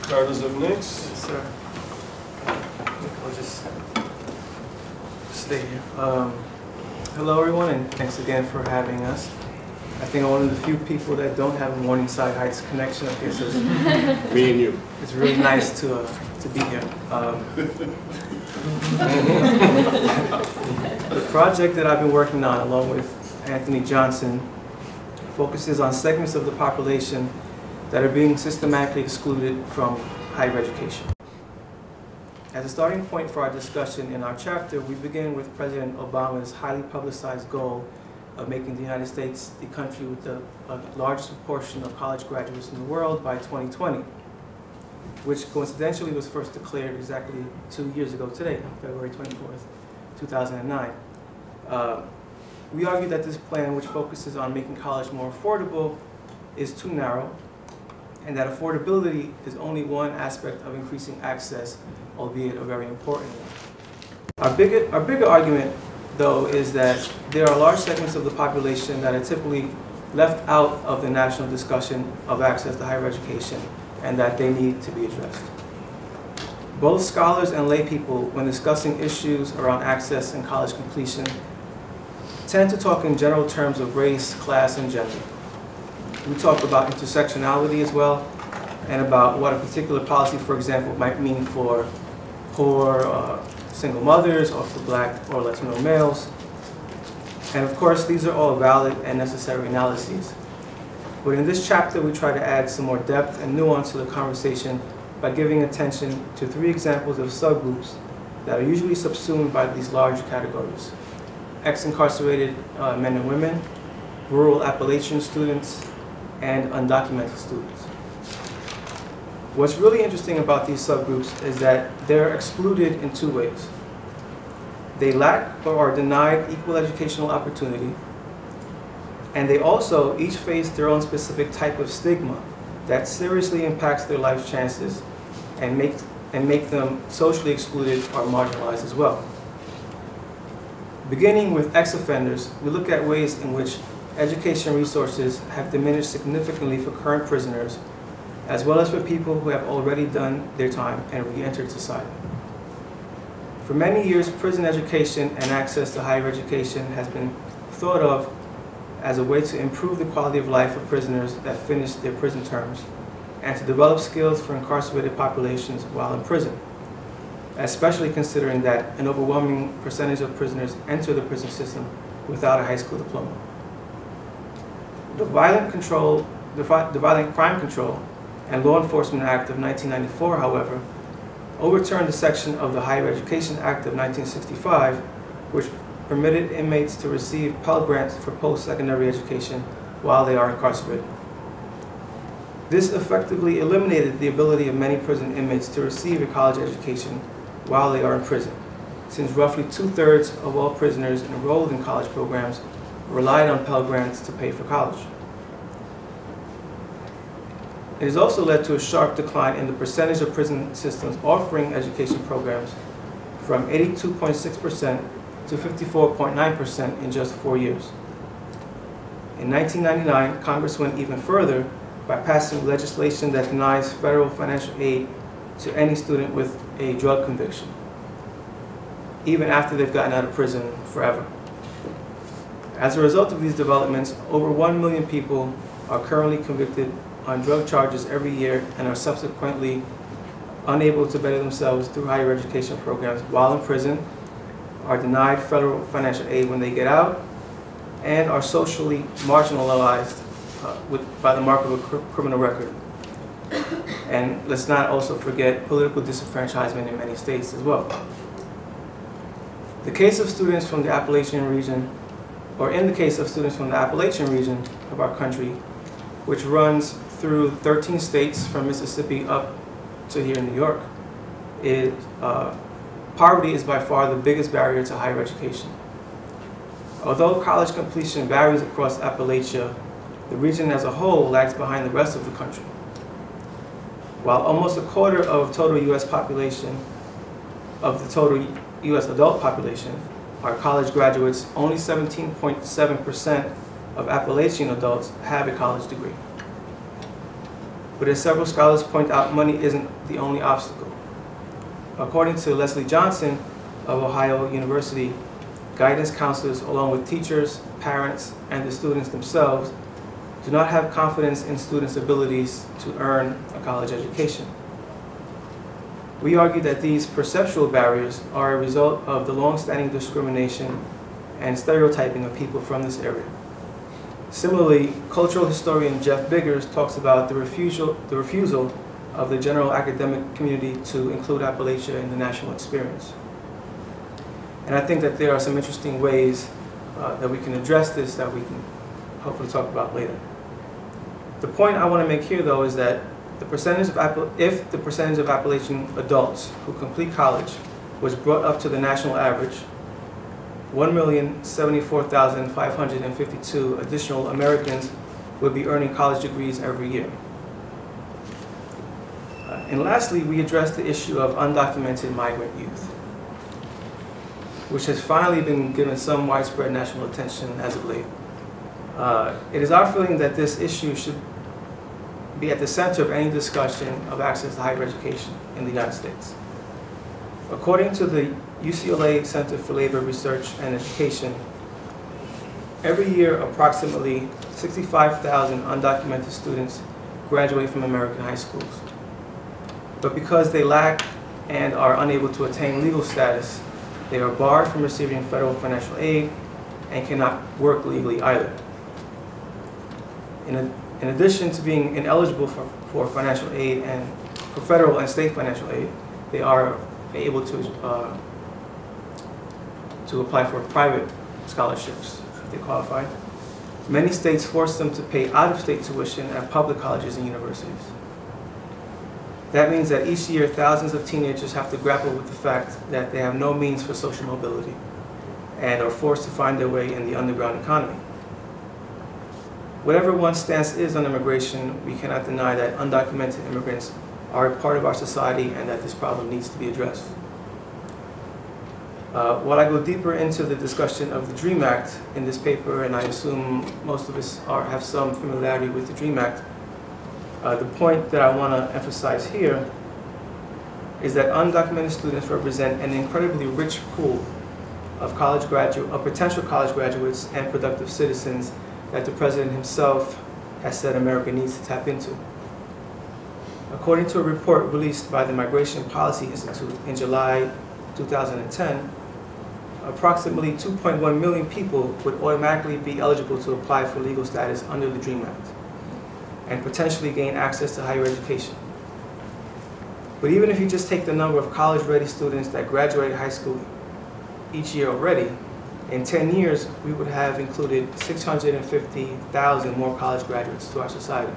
Carter's up next. Yes, sir. I'll just stay here. Hello, everyone, and thanks again for having us. I think I'm one of the few people that don't have a Morningside Heights connection up here, so Me and you. it's really nice to be here. The project that I've been working on, along with Anthony Johnson, focuses on segments of the population that are being systematically excluded from higher education. As a starting point for our discussion in our chapter, we begin with President Obama's highly publicized goal of making the United States the country with the largest proportion of college graduates in the world by 2020, which coincidentally was first declared exactly 2 years ago today, on February 24th, 2009. We argue that this plan, which focuses on making college more affordable, is too narrow, and that affordability is only one aspect of increasing access, albeit a very important one. Our bigger argument, though, is that there are large segments of the population that are typically left out of the national discussion of access to higher education, and that they need to be addressed. Both scholars and lay people, when discussing issues around access and college completion, tend to talk in general terms of race, class, and gender. We talk about intersectionality as well, and about what a particular policy, for example, might mean for poor single mothers or for Black or Latino males. And of course, these are all valid and necessary analyses. But in this chapter, we try to add some more depth and nuance to the conversation by giving attention to 3 examples of subgroups that are usually subsumed by these large categories: ex-incarcerated men and women, rural Appalachian students, and undocumented students. What's really interesting about these subgroups is that they're excluded in 2 ways. They lack or are denied equal educational opportunity, and they also each face their own specific type of stigma that seriously impacts their life's chances and make them socially excluded or marginalized as well. Beginning with ex-offenders, we look at ways in which education resources have diminished significantly for current prisoners, as well as for people who have already done their time and re-entered society. For many years, prison education and access to higher education has been thought of as a way to improve the quality of life of prisoners that finish their prison terms and to develop skills for incarcerated populations while in prison, especially considering that an overwhelming percentage of prisoners enter the prison system without a high school diploma. The Violent Crime Control and Law Enforcement Act of 1994, however, overturned a section of the Higher Education Act of 1965, which permitted inmates to receive Pell Grants for post-secondary education while they are incarcerated. This effectively eliminated the ability of many prison inmates to receive a college education while they are in prison, since roughly 2/3 of all prisoners enrolled in college programs relied on Pell Grants to pay for college. It has also led to a sharp decline in the percentage of prison systems offering education programs from 82.6% to 54.9% in just 4 years. In 1999, Congress went even further by passing legislation that denies federal financial aid to any student with a drug conviction, even after they've gotten out of prison forever. As a result of these developments, over 1 million people are currently convicted on drug charges every year and are subsequently unable to better themselves through higher education programs while in prison, are denied federal financial aid when they get out, and are socially marginalized by the mark of a criminal record. And let's not also forget political disenfranchisement in many states as well. The case of students from the Appalachian region, or in the case of students from the Appalachian region of our country, which runs through 13 states from Mississippi up to here in New York, poverty is by far the biggest barrier to higher education. Although college completion varies across Appalachia, the region as a whole lags behind the rest of the country. While almost a quarter of total U.S. population, of the total U.S. adult population, are college graduates, only 17.7% of Appalachian adults have a college degree. But as several scholars point out, money isn't the only obstacle. According to Leslie Johnson of Ohio University, guidance counselors, along with teachers, parents, and the students themselves, do not have confidence in students' abilities to earn a college education. We argue that these perceptual barriers are a result of the long-standing discrimination and stereotyping of people from this area. Similarly, cultural historian Jeff Biggers talks about the refusal of the general academic community to include Appalachia in the national experience. And I think that there are some interesting ways that we can address this that we can hopefully talk about later. The point I want to make here, though, is that if the percentage of Appalachian adults who complete college was brought up to the national average, 1,074,552 additional Americans would be earning college degrees every year. And lastly, we address the issue of undocumented migrant youth, which has finally been given some widespread national attention as of late. It is our feeling that this issue should be at the center of any discussion of access to higher education in the United States. According to the UCLA Center for Labor Research and Education, every year approximately 65,000 undocumented students graduate from American high schools. But because they lack and are unable to attain legal status, they are barred from receiving federal financial aid and cannot work legally either. In addition to being ineligible for financial aid and for federal and state financial aid, they are able to apply for private scholarships if they qualify. Many states force them to pay out-of-state tuition at public colleges and universities. That means that each year thousands of teenagers have to grapple with the fact that they have no means for social mobility and are forced to find their way in the underground economy. Whatever one's stance is on immigration, we cannot deny that undocumented immigrants are a part of our society and that this problem needs to be addressed. While I go deeper into the discussion of the DREAM Act in this paper, and I assume most of us have some familiarity with the DREAM Act, the point that I want to emphasize here is that undocumented students represent an incredibly rich pool of potential college graduates and productive citizens that the President himself has said America needs to tap into. According to a report released by the Migration Policy Institute in July 2010, approximately 2.1 million people would automatically be eligible to apply for legal status under the DREAM Act and potentially gain access to higher education. But even if you just take the number of college-ready students that graduate high school each year already, in 10 years, we would have included 650,000 more college graduates to our society.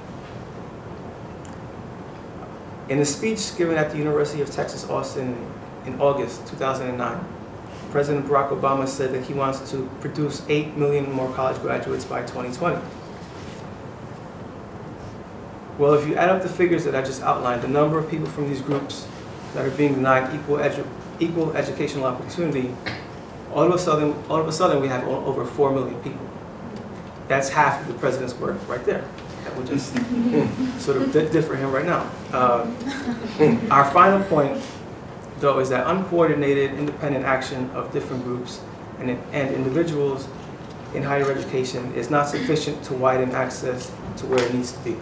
In a speech given at the University of Texas, Austin in August 2009, President Barack Obama said that he wants to produce 8 million more college graduates by 2020. Well, if you add up the figures that I just outlined, the number of people from these groups that are being denied equal educational opportunity, all of a sudden we have over 4 million people. That's half of the president's work right there. That would just sort of did for him right now. Our final point, though, is that uncoordinated, independent action of different groups and individuals in higher education is not sufficient to widen access to where it needs to be.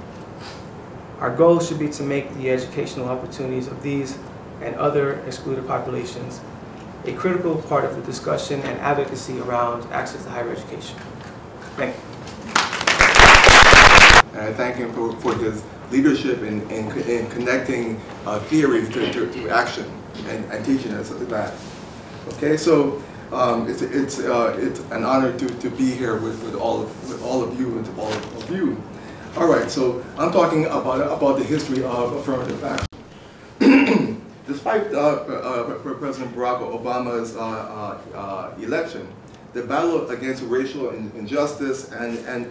Our goal should be to make the educational opportunities of these and other excluded populations a critical part of the discussion and advocacy around access to higher education. Thank you. And I thank him for his leadership in connecting theory to action and teaching us that. Okay, so it's an honor to be here with all of you and to all of you. All right, so I'm talking about the history of affirmative action. Despite President Barack Obama's election, the battle against racial injustice and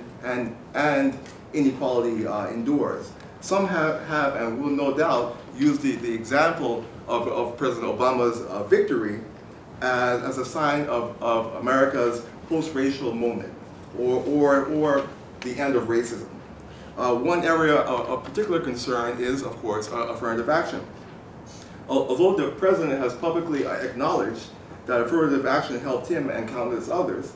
inequality endures. Some have and will no doubt use the example of President Obama's victory as a sign of America's post-racial moment or the end of racism. One area of particular concern is, of course, affirmative action. Although the president has publicly acknowledged that affirmative action helped him and countless others,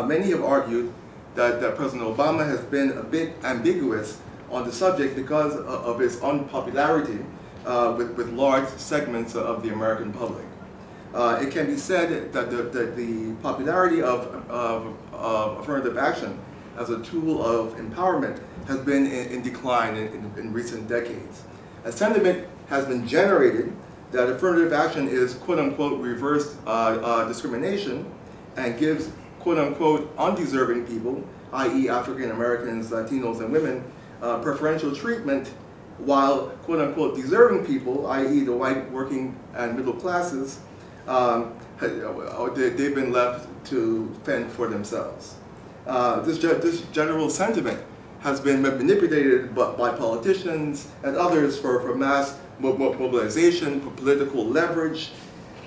many have argued that President Obama has been a bit ambiguous on the subject because of his unpopularity with large segments of the American public. It can be said that the popularity of affirmative action as a tool of empowerment has been in decline in recent decades. A sentiment has been generated that affirmative action is quote-unquote reverse discrimination and gives quote-unquote undeserving people, i.e. African Americans, Latinos, and women, preferential treatment, while quote-unquote deserving people, i.e. the white working and middle classes, they've been left to fend for themselves. This general sentiment has been manipulated by politicians and others for mass mobilization, for political leverage,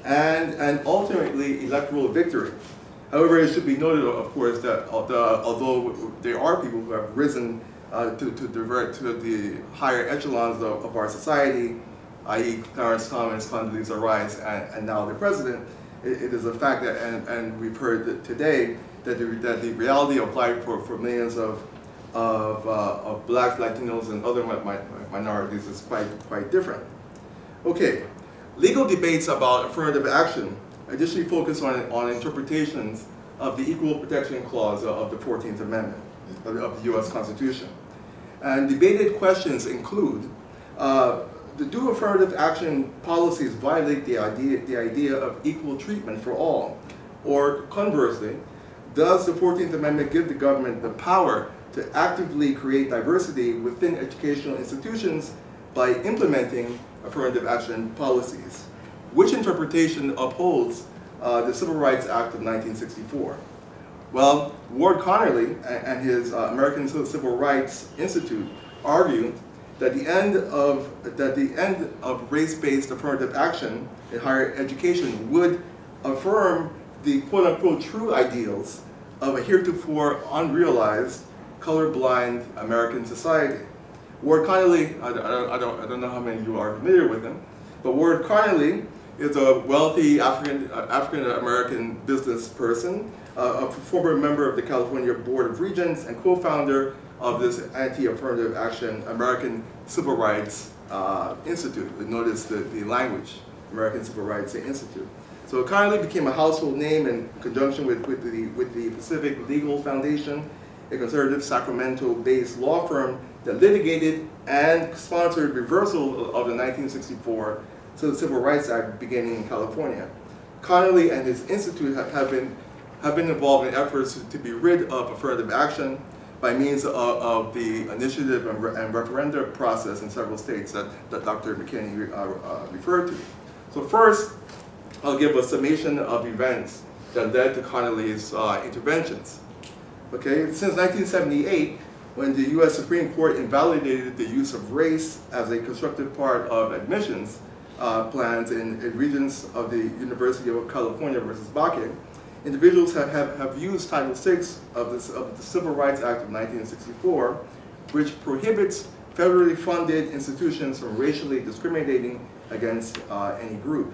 and ultimately electoral victory. However, it should be noted, of course, that although there are people who have risen to divert to the higher echelons of our society, i.e. Clarence Thomas, Condoleezza Rice, and now the president, it is a fact that, and we've heard that today, that the reality of life for millions of blacks, Latinos, and other minorities is quite different. Okay, legal debates about affirmative action additionally focus on interpretations of the Equal Protection Clause of the 14th Amendment of the U.S. Constitution. And debated questions include, do affirmative action policies violate the idea of equal treatment for all? Or conversely, does the 14th Amendment give the government the power to actively create diversity within educational institutions by implementing affirmative action policies? Which interpretation upholds the Civil Rights Act of 1964? Well, Ward Connerly and his American Civil Rights Institute argue that the end of race-based affirmative action in higher education would affirm the quote-unquote true ideals of a heretofore unrealized, colorblind American society. Ward Connerly, I don't know how many of you are familiar with him, but Ward Connerly is a wealthy African-American business person, a former member of the California Board of Regents and co-founder of this anti-affirmative action American Civil Rights Institute. Notice the language, American Civil Rights Institute. So Connolly became a household name in conjunction with the Pacific Legal Foundation, a conservative Sacramento-based law firm that litigated and sponsored reversal of the 1964 Civil Rights Act beginning in California. Connolly and his institute have been involved in efforts to be rid of affirmative action by means of the initiative and referenda process in several states that Dr. McKinney referred to. So first, I'll give a summation of events that led to Connolly's interventions. Okay, since 1978, when the U.S. Supreme Court invalidated the use of race as a constructive part of admissions plans in regions of the University of California versus Bakke, individuals have used Title VI of the Civil Rights Act of 1964, which prohibits federally funded institutions from racially discriminating against any group.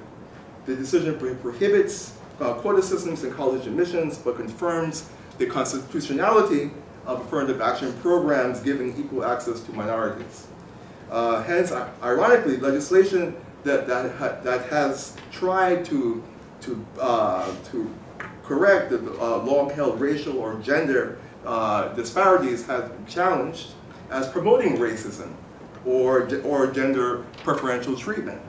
The decision prohibits quota systems in college admissions, but confirms the constitutionality of affirmative action programs giving equal access to minorities. Hence, ironically, legislation that has tried to correct the long-held racial or gender disparities has been challenged as promoting racism or gender preferential treatment.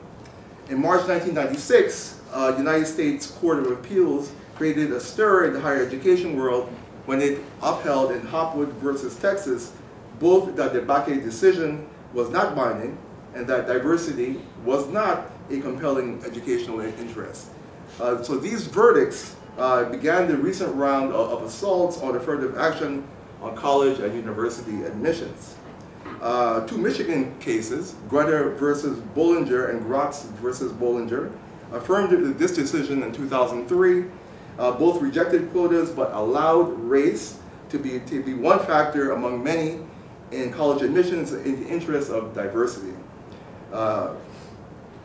In March 1996, United States Court of Appeals created a stir in the higher education world when it upheld in Hopwood versus Texas both that the Bakke decision was not binding and that diversity was not a compelling educational interest. So these verdicts began the recent round of assaults on affirmative action on college and university admissions. Two Michigan cases, Grutter versus Bollinger and Gratz versus Bollinger, affirmed this decision in 2003. Both rejected quotas but allowed race to be one factor among many in college admissions in the interest of diversity.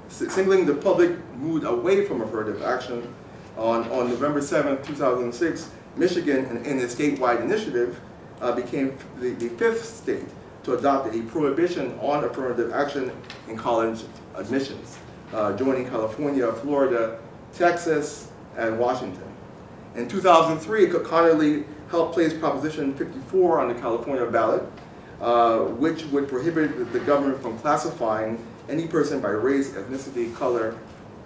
Signaling the public mood away from affirmative action, on November 7, 2006, Michigan, in a statewide initiative, became the fifth state to adopt a prohibition on affirmative action in college admissions, joining California, Florida, Texas, and Washington. In 2003, Connolly helped place Proposition 54 on the California ballot, which would prohibit the government from classifying any person by race, ethnicity, color,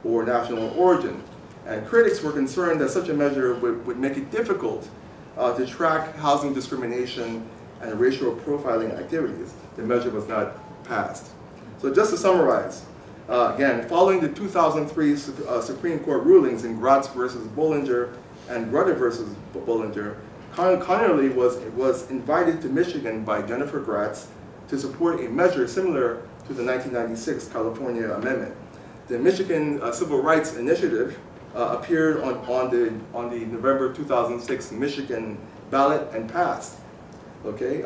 or national origin. And critics were concerned that such a measure would make it difficult to track housing discrimination and racial profiling activities. The measure was not passed. So just to summarize, again, following the 2003 Supreme Court rulings in Gratz versus Bollinger and Grutter versus Bollinger, Connolly was invited to Michigan by Jennifer Gratz to support a measure similar to the 1996 California Amendment. The Michigan Civil Rights Initiative appeared on the November 2006 Michigan ballot and passed. Okay,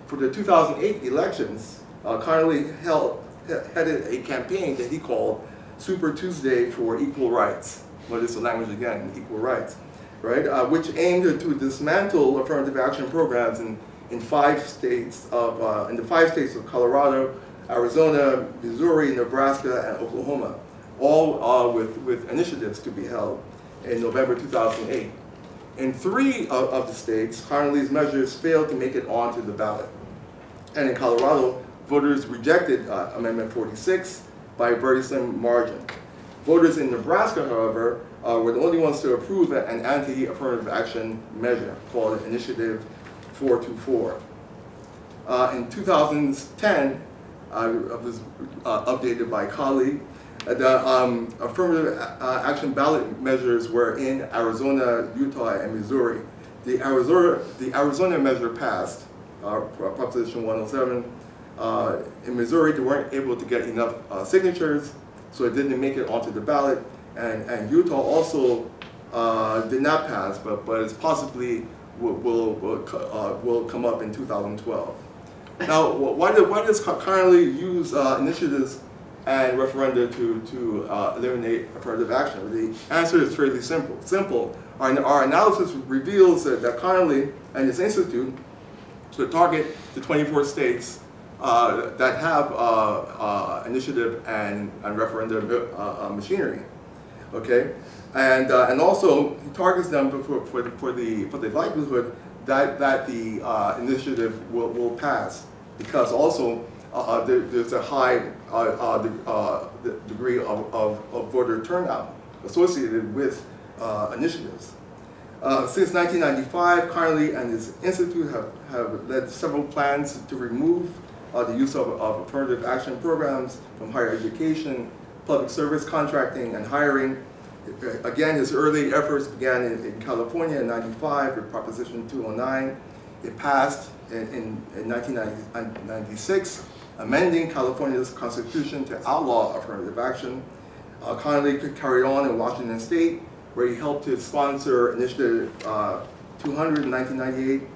for the 2008 elections, Connolly headed a campaign that he called Super Tuesday for Equal Rights. Notice the language again, equal rights, right? Which aimed to dismantle affirmative action programs in the 5 states of Colorado, Arizona, Missouri, Nebraska, and Oklahoma, all with initiatives to be held in November 2008. In 3 of the states, Connolly's measures failed to make it onto the ballot. And in Colorado, voters rejected Amendment 46 by a very slim margin. Voters in Nebraska, however, were the only ones to approve an anti-affirmative action measure called Initiative 424. In 2010, I was updated by a colleague. The affirmative action ballot measures were in Arizona, Utah, and Missouri. The Arizona measure passed, Proposition 107. In Missouri, they weren't able to get enough signatures, so it didn't make it onto the ballot. And Utah also did not pass, but it's possibly will come up in 2012. Now, why does Connolly use initiatives and referenda to eliminate affirmative action? The answer is fairly simple. Our analysis reveals that Connolly and his institute should target the 24 states that have initiative and referendum machinery. Okay, and also he targets them for the likelihood that the initiative will pass, because also there's a high degree of voter turnout associated with initiatives. Since 1995, Connolly and his institute have led several plans to remove the use of affirmative action programs from higher education, public service contracting, and hiring. Again, his early efforts began in California in '95 with Proposition 209. It passed in 1996, amending California's constitution to outlaw affirmative action. Connolly carried on in Washington State, where he helped to sponsor Initiative 200 in 1998,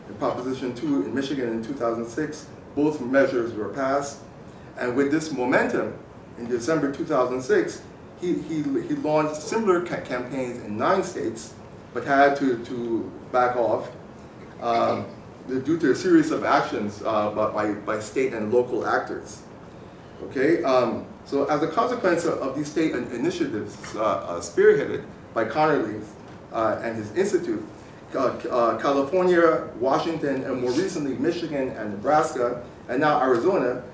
and Proposition 2 in Michigan in 2006. Both measures were passed. And with this momentum, in December 2006, he launched similar campaigns in 9 states, but had to back off due to a series of actions by state and local actors. Okay, so as a consequence of these state initiatives spearheaded by Connolly and his institute, California, Washington, and more recently Michigan and Nebraska, and now Arizona,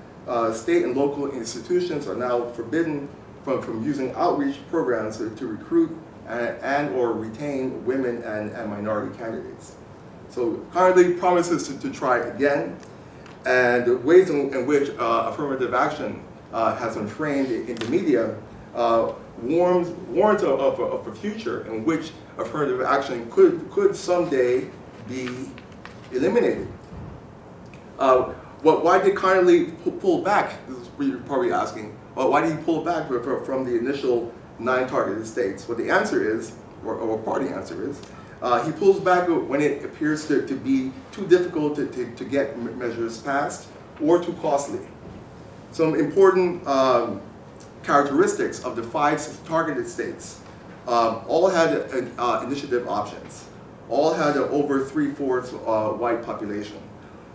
state and local institutions are now forbidden from using outreach programs to recruit and or retain women and minority candidates. So Connolly promises to try again, and the ways in which affirmative action has been framed in the media warns of a future in which affirmative action could someday be eliminated. Why did Connolly pull back? This is what you're probably asking. Well, why did he pull back from the initial 9 targeted states? Well, the answer is, or part of the answer is, he pulls back when it appears to be too difficult to get measures passed or too costly. Some important characteristics of the 5 targeted states all had initiative options, all had over 3/4 white population,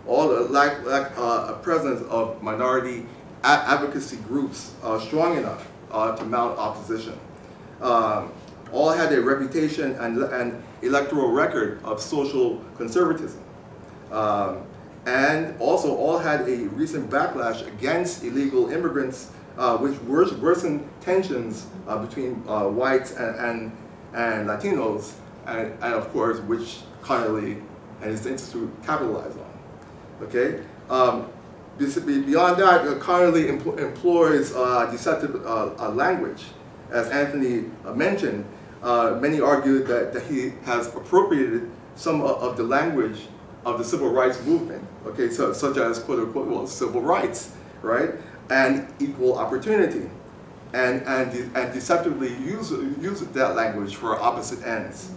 all lack a presence of minority advocacy groups strong enough to mount opposition. All had a reputation and electoral record of social conservatism. And also all had a recent backlash against illegal immigrants, which worsened tensions between whites and Latinos, and of course, which Connolly and his institute capitalized on. Okay. Beyond that, Connolly employs deceptive language. As Anthony mentioned, many argue that he has appropriated some of the language of the civil rights movement, okay, such as quote unquote, well, civil rights, right, and equal opportunity, and deceptively use that language for opposite ends.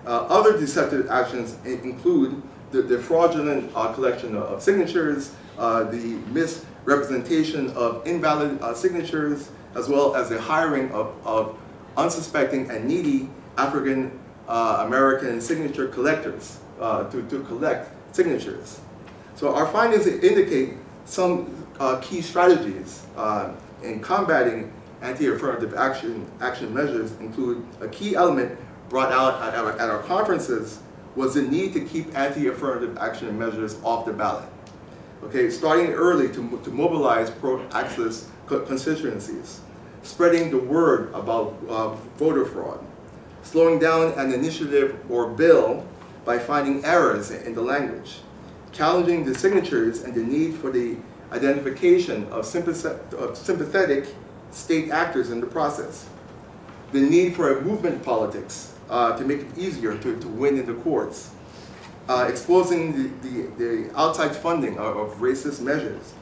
Other deceptive actions include the fraudulent collection of signatures, the misrepresentation of invalid signatures, as well as the hiring of unsuspecting and needy African American signature collectors to collect signatures. So our findings indicate some key strategies in combating anti-affirmative action measures include a key element brought out at our conferences was the need to keep anti-affirmative action measures off the ballot. Okay, starting early to mobilize pro-access constituencies, spreading the word about voter fraud, slowing down an initiative or bill by finding errors in the language, challenging the signatures and the need for the identification of sympathetic state actors in the process, the need for a movement politics to make it easier to win in the courts, exposing the outside funding of racist measures,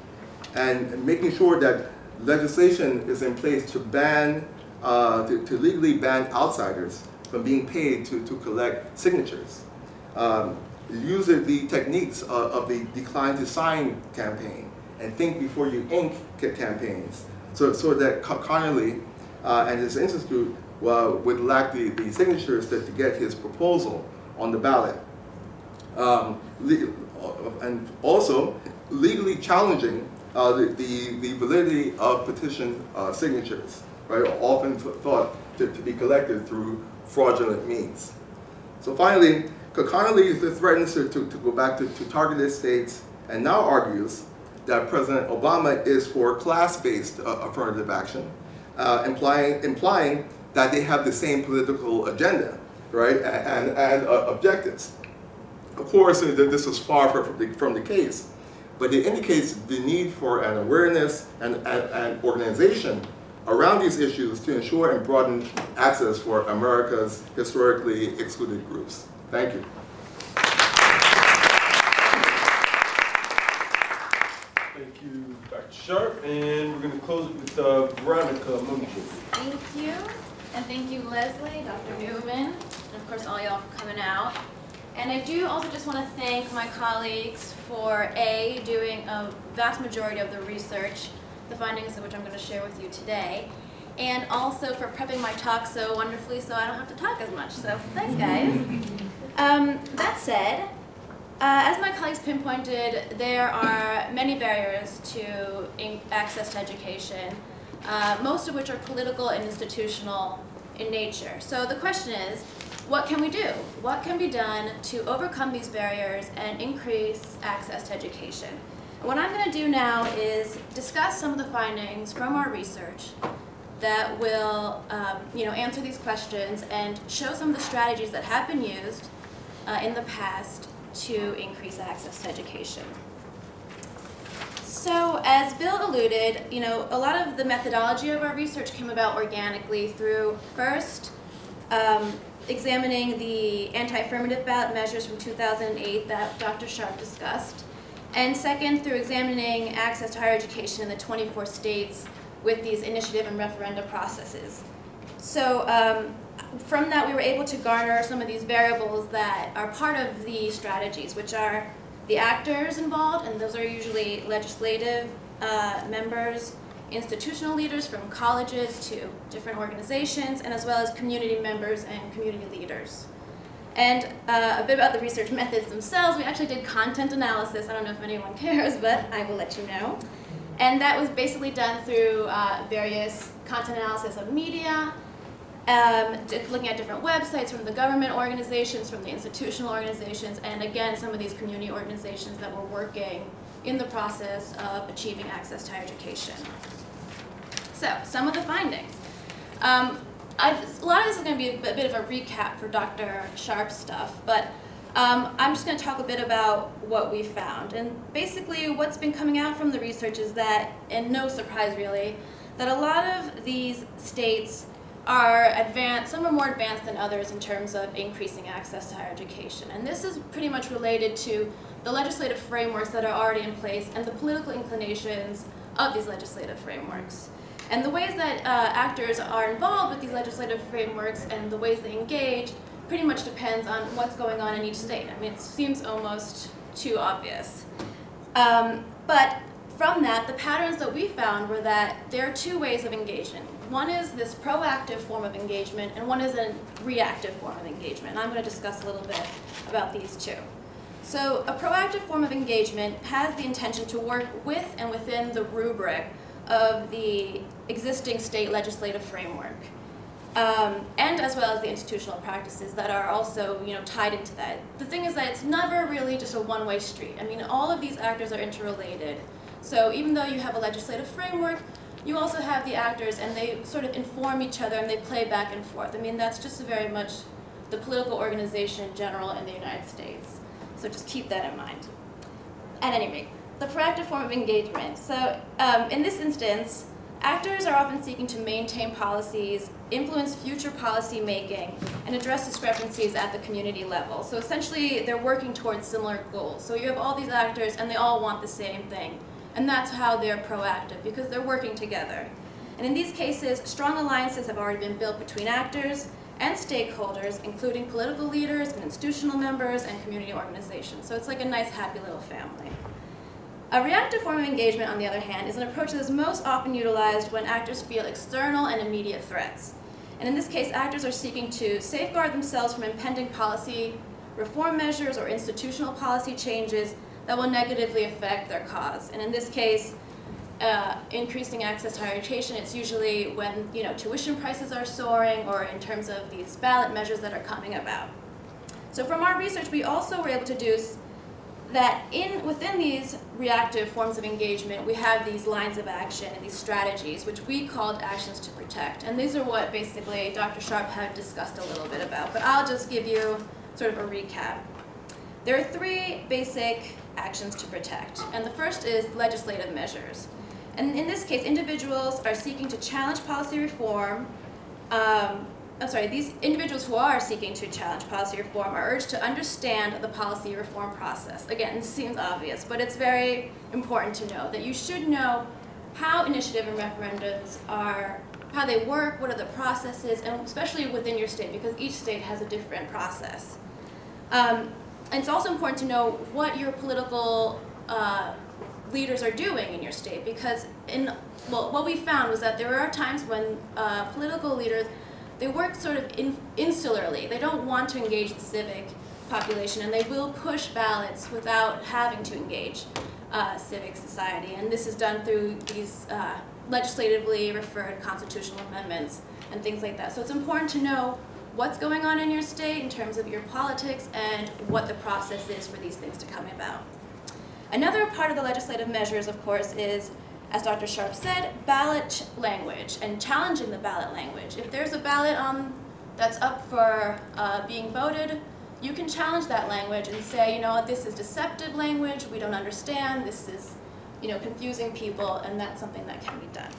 and making sure that legislation is in place to ban, to legally ban outsiders from being paid to collect signatures. Use the techniques of the Decline to Sign campaign and Think Before You Ink campaigns, so that Connolly and his institute would lack the signatures to get his proposal on the ballot. And also legally challenging the validity of petition signatures. right, are often thought to be collected through fraudulent means. So finally, Connolly threatens to go back to targeted states and now argues that President Obama is for class-based affirmative action, implying that they have the same political agenda, right, and objectives. Of course, this is far from the case, but it indicates the need for an awareness and organization around these issues to ensure and broaden access for America's historically excluded groups. Thank you. Thank you, Dr. Sharp, and we're going to close it with Veronica Mungian. Thank you, and thank you, Leslie, Dr. Newman, and of course all y'all for coming out. And I do also just want to thank my colleagues for doing a vast majority of the research, the findings of which I'm going to share with you today, and also for prepping my talk so wonderfully so I don't have to talk as much. So thanks, guys. That said, as my colleagues pinpointed, there are many barriers to access to education, most of which are political and institutional in nature. So the question is, what can we do? What can be done to overcome these barriers and increase access to education? And what I'm going to do now is discuss some of the findings from our research that will answer these questions and show some of the strategies that have been used in the past to increase access to education. So as Bill alluded, a lot of the methodology of our research came about organically through first examining the anti-affirmative ballot measures from 2008 that Dr. Sharp discussed, and second through examining access to higher education in the 24 states with these initiative and referenda processes. So from that we were able to garner some of these variables that are part of the strategies, which are the actors involved, and those are usually legislative members, institutional leaders from colleges to different organizations, and as well as community members and community leaders. And a bit about the research methods themselves, we actually did content analysis. I don't know if anyone cares, but I will let you know. And that was basically done through various content analysis of media, looking at different websites from the government organizations, from the institutional organizations, and again, some of these community organizations that were working in the process of achieving access to higher education. So, some of the findings. A lot of this is going to be a bit of a recap for Dr. Sharp's stuff, but I'm just going to talk a bit about what we found. And basically, what's been coming out from the research is that, and no surprise really, that a lot of these states are advanced, some are more advanced than others in terms of increasing access to higher education. And this is pretty much related to the legislative frameworks that are already in place and the political inclinations of these legislative frameworks. And the ways that actors are involved with these legislative frameworks and the ways they engage pretty much depends on what's going on in each state. I mean, it seems almost too obvious. But from that, the patterns that we found were that there are two ways of engagement. One is this proactive form of engagement, and one is a reactive form of engagement. And I'm going to discuss a little bit about these two. So a proactive form of engagement has the intention to work with and within the rubric of the existing state legislative framework, and as well as the institutional practices that are also tied into that. The thing is that it's never really just a one-way street. I mean, all of these actors are interrelated. So even though you have a legislative framework, you also have the actors, and they sort of inform each other and they play back and forth. I mean, that's just very much the political organization in general in the United States. So just keep that in mind. At any rate, the proactive form of engagement. So in this instance, actors are often seeking to maintain policies, influence future policy making, and address discrepancies at the community level. So essentially, they're working towards similar goals. So you have all these actors, and they all want the same thing. And that's how they're proactive, because they're working together. And in these cases, strong alliances have already been built between actors and stakeholders, including political leaders and institutional members and community organizations. So it's like a nice, happy little family. A reactive form of engagement, on the other hand, is an approach that is most often utilized when actors feel external and immediate threats. And in this case, actors are seeking to safeguard themselves from impending policy reform measures or institutional policy changes that will negatively affect their cause. And in this case, increasing access to higher education, it's usually when tuition prices are soaring or in terms of these ballot measures that are coming about. So from our research, we also were able to deduce that within these reactive forms of engagement, we have these lines of action and these strategies, which we called actions to protect. And these are what basically Dr. Sharp had discussed a little bit about, but I'll just give you sort of a recap. There are three basic actions to protect, and the first is legislative measures. And in this case, individuals are seeking to challenge policy reform. These individuals who are seeking to challenge policy reform are urged to understand the policy reform process. Again, this seems obvious, but it's very important to know that you should know how initiative and referendums are, how they work, what are the processes, and especially within your state, because each state has a different process. And it's also important to know what your political leaders are doing in your state, because what we found was that there are times when political leaders, they work sort of insularly. They don't want to engage the civic population, and they will push ballots without having to engage civic society. And this is done through these legislatively referred constitutional amendments and things like that. So it's important to know what's going on in your state in terms of your politics and what the process is for these things to come about. Another part of the legislative measures, of course, is, as Dr. Sharp said, ballot language and challenging the ballot language. If there's a ballot that's up for being voted, you can challenge that language and say, this is deceptive language, we don't understand, this is confusing people, and that's something that can be done.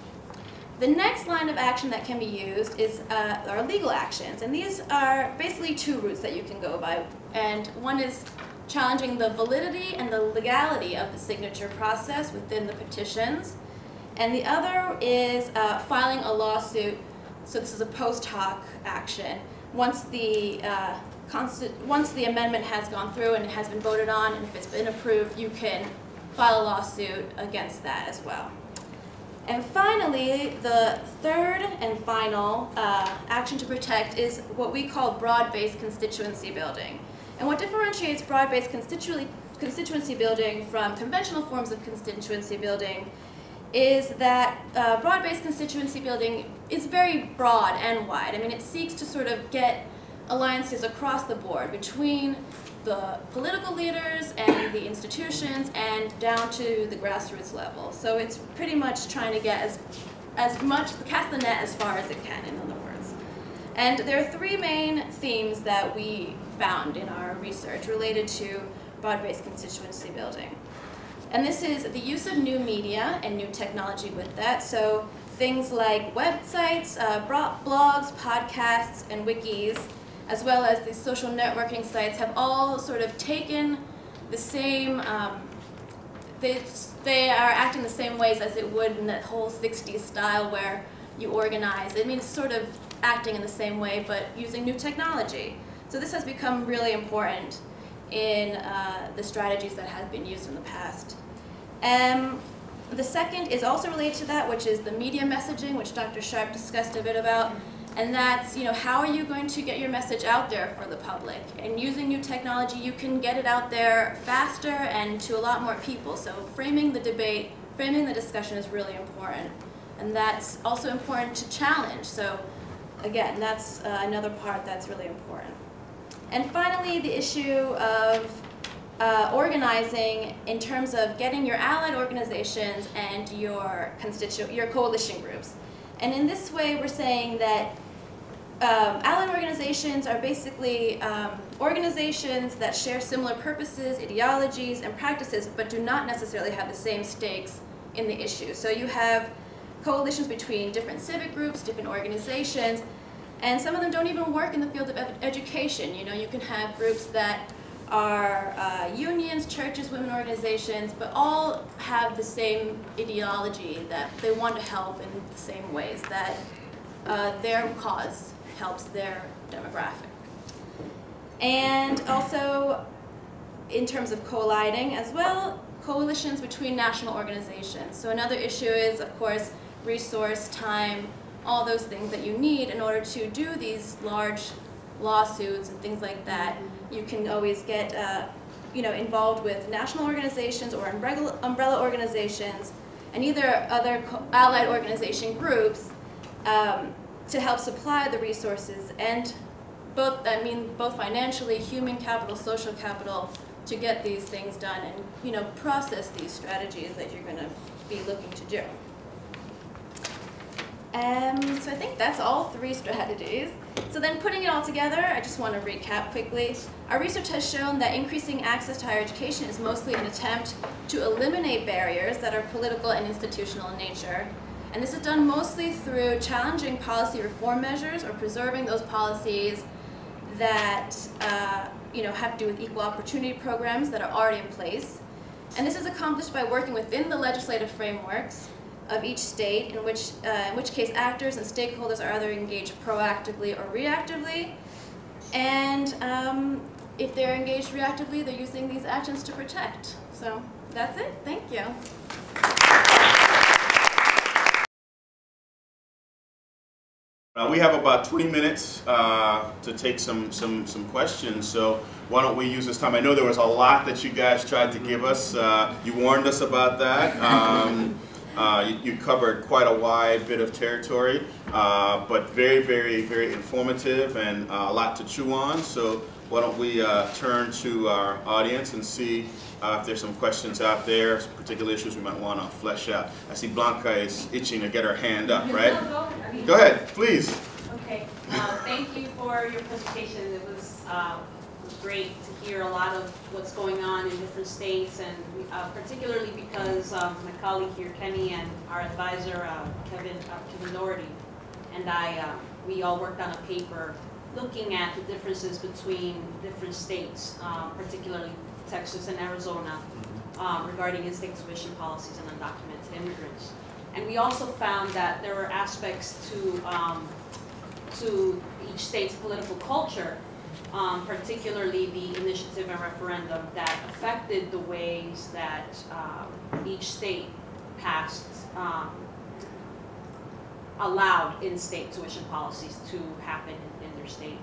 The next line of action that can be used is our legal actions, and these are basically two routes that you can go by. And one is challenging the validity and the legality of the signature process within the petitions. And the other is filing a lawsuit. So this is a post hoc action. Once the amendment has gone through and it has been voted on, and if it's been approved, you can file a lawsuit against that as well. And finally, the third and final action to protect is what we call broad-based constituency building. And what differentiates broad-based constituency building from conventional forms of constituency building is that broad-based constituency building is very broad and wide. I mean, it seeks to sort of get alliances across the board between the political leaders and the institutions and down to the grassroots level. So it's pretty much trying to get cast the net as far as it can, in other words. And there are three main themes that we found in our research related to broad-based constituency building. And this is the use of new media and new technology with that. So things like websites, blogs, podcasts, and wikis, as well as these social networking sites, have all sort of taken the same, they are acting the same ways as it would in that whole 60s style where you organize. I mean, it's sort of acting in the same way, but using new technology. So this has become really important in the strategies that have been used in the past. The second is also related to that, which is the media messaging, which Dr. Sharp discussed a bit about. And that's, how are you going to get your message out there for the public? And using new technology, you can get it out there faster and to a lot more people. So framing the debate, framing the discussion is really important. And that's also important to challenge. So again, that's another part that's really important. And finally, the issue of organizing in terms of getting your allied organizations and your coalition groups. And in this way, we're saying that allied organizations are basically organizations that share similar purposes, ideologies, and practices, but do not necessarily have the same stakes in the issue. So you have coalitions between different civic groups, different organizations, and some of them don't even work in the field of education. You can have groups that are unions, churches, women organizations, but all have the same ideology that they want to help in the same ways, that their cause helps their demographic. And also, in terms of colliding as well, coalitions between national organizations. So another issue is, of course, resource, time, all those things that you need in order to do these large lawsuits and things like that. You can always get involved with national organizations or umbrella organizations, and either other allied organization groups to help supply the resources and both financially, human capital, social capital, to get these things done and, you know, process these strategies that you're going to be looking to do. So I think that's all 3 strategies. So then putting it all together, I just want to recap quickly. Our research has shown that increasing access to higher education is mostly an attempt to eliminate barriers that are political and institutional in nature. And this is done mostly through challenging policy reform measures or preserving those policies that you know, have to do with equal opportunity programs that are already in place. And this is accomplished by working within the legislative frameworks of each state, in which case actors and stakeholders are either engaged proactively or reactively. And if they're engaged reactively, they're using these actions to protect. So that's it. Thank you. We have about 20 minutes to take some questions, so why don't we use this time? I know there was a lot that you guys tried to give us. You warned us about that. You covered quite a wide bit of territory, but very, very, very informative and a lot to chew on. So why don't we turn to our audience and see if there's some questions out there, some particular issues we might want to flesh out. I see Blanca is itching to get her hand up, right? Go ahead, please. Okay, thank you for your presentation. It was great to hear a lot of what's going on in different states, and particularly because my colleague here, Kenny, and our advisor, Kevin Doherty, and we all worked on a paper looking at the differences between different states, particularly Texas and Arizona, regarding in-state tuition policies and undocumented immigrants. And we also found that there were aspects to each state's political culture, particularly the initiative and referendum, that affected the ways that each state passed, allowed in-state tuition policies to happen in their state.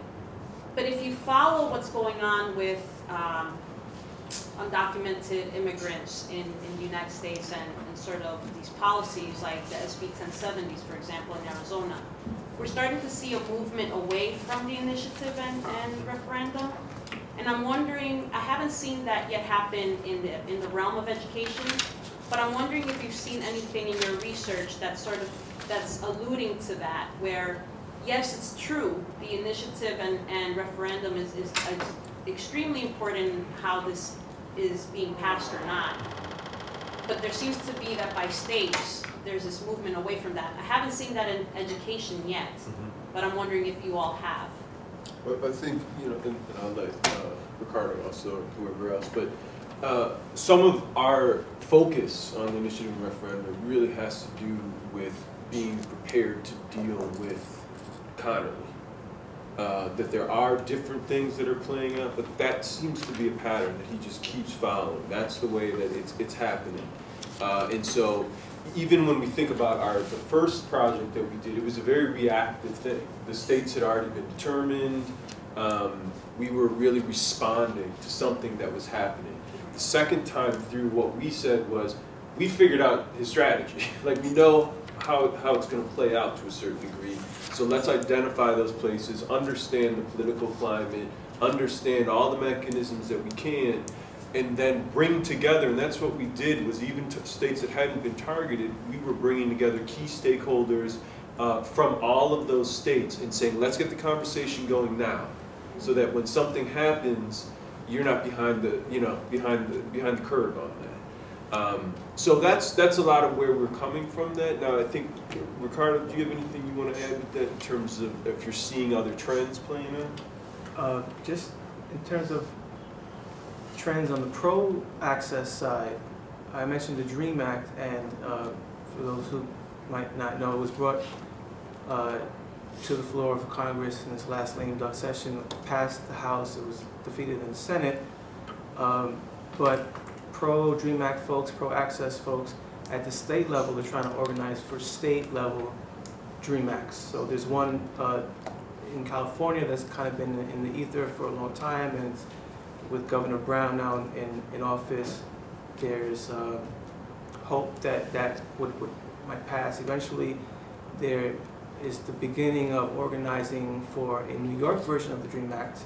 But if you follow what's going on with undocumented immigrants in the United States and sort of these policies like the SB 1070s, for example, in Arizona, we're starting to see a movement away from the initiative and referendum. And I'm wondering, I haven't seen that yet happen in the realm of education, but I'm wondering if you've seen anything in your research that's alluding to that, where yes, it's true, the initiative and referendum is extremely important in how this is being passed or not. But there seems to be that by states, there's this movement away from that. I haven't seen that in education yet, but I'm wondering if you all have. Well, I think, you know, and I'll let Ricardo also, whoever else, but some of our focus on the initiative and referendum really has to do with being prepared to deal with Connerly. That there are different things that are playing out, but that seems to be a pattern that he just keeps following. That's the way that it's happening. And so even when we think about the first project that we did, it was a very reactive thing. The states had already been determined. We were really responding to something that was happening. The second time through, what we said was, we figured out his strategy. Like, we know how it's going to play out to a certain degree. So let's identify those places, understand the political climate, understand all the mechanisms that we can, and then bring together, and that's what we did, was even to states that hadn't been targeted, we were bringing together key stakeholders from all of those states and saying, let's get the conversation going now, so that when something happens, you're not behind the curve on that. So that's a lot of where we're coming from that. Now I think, Ricardo, do you have anything you want to add with that in terms of if you're seeing other trends playing out? Just in terms of trends on the pro-access side, I mentioned the DREAM Act, and for those who might not know, it was brought to the floor of Congress in this last lame duck session, passed the House, it was defeated in the Senate, but pro-DREAM Act folks, pro-access folks, at the state level, they're trying to organize for state-level DREAM Acts. So there's one in California that's kind of been in the ether for a long time, and it's with Governor Brown now in office. There's hope that that might pass. Eventually, there is the beginning of organizing for a New York version of the DREAM Act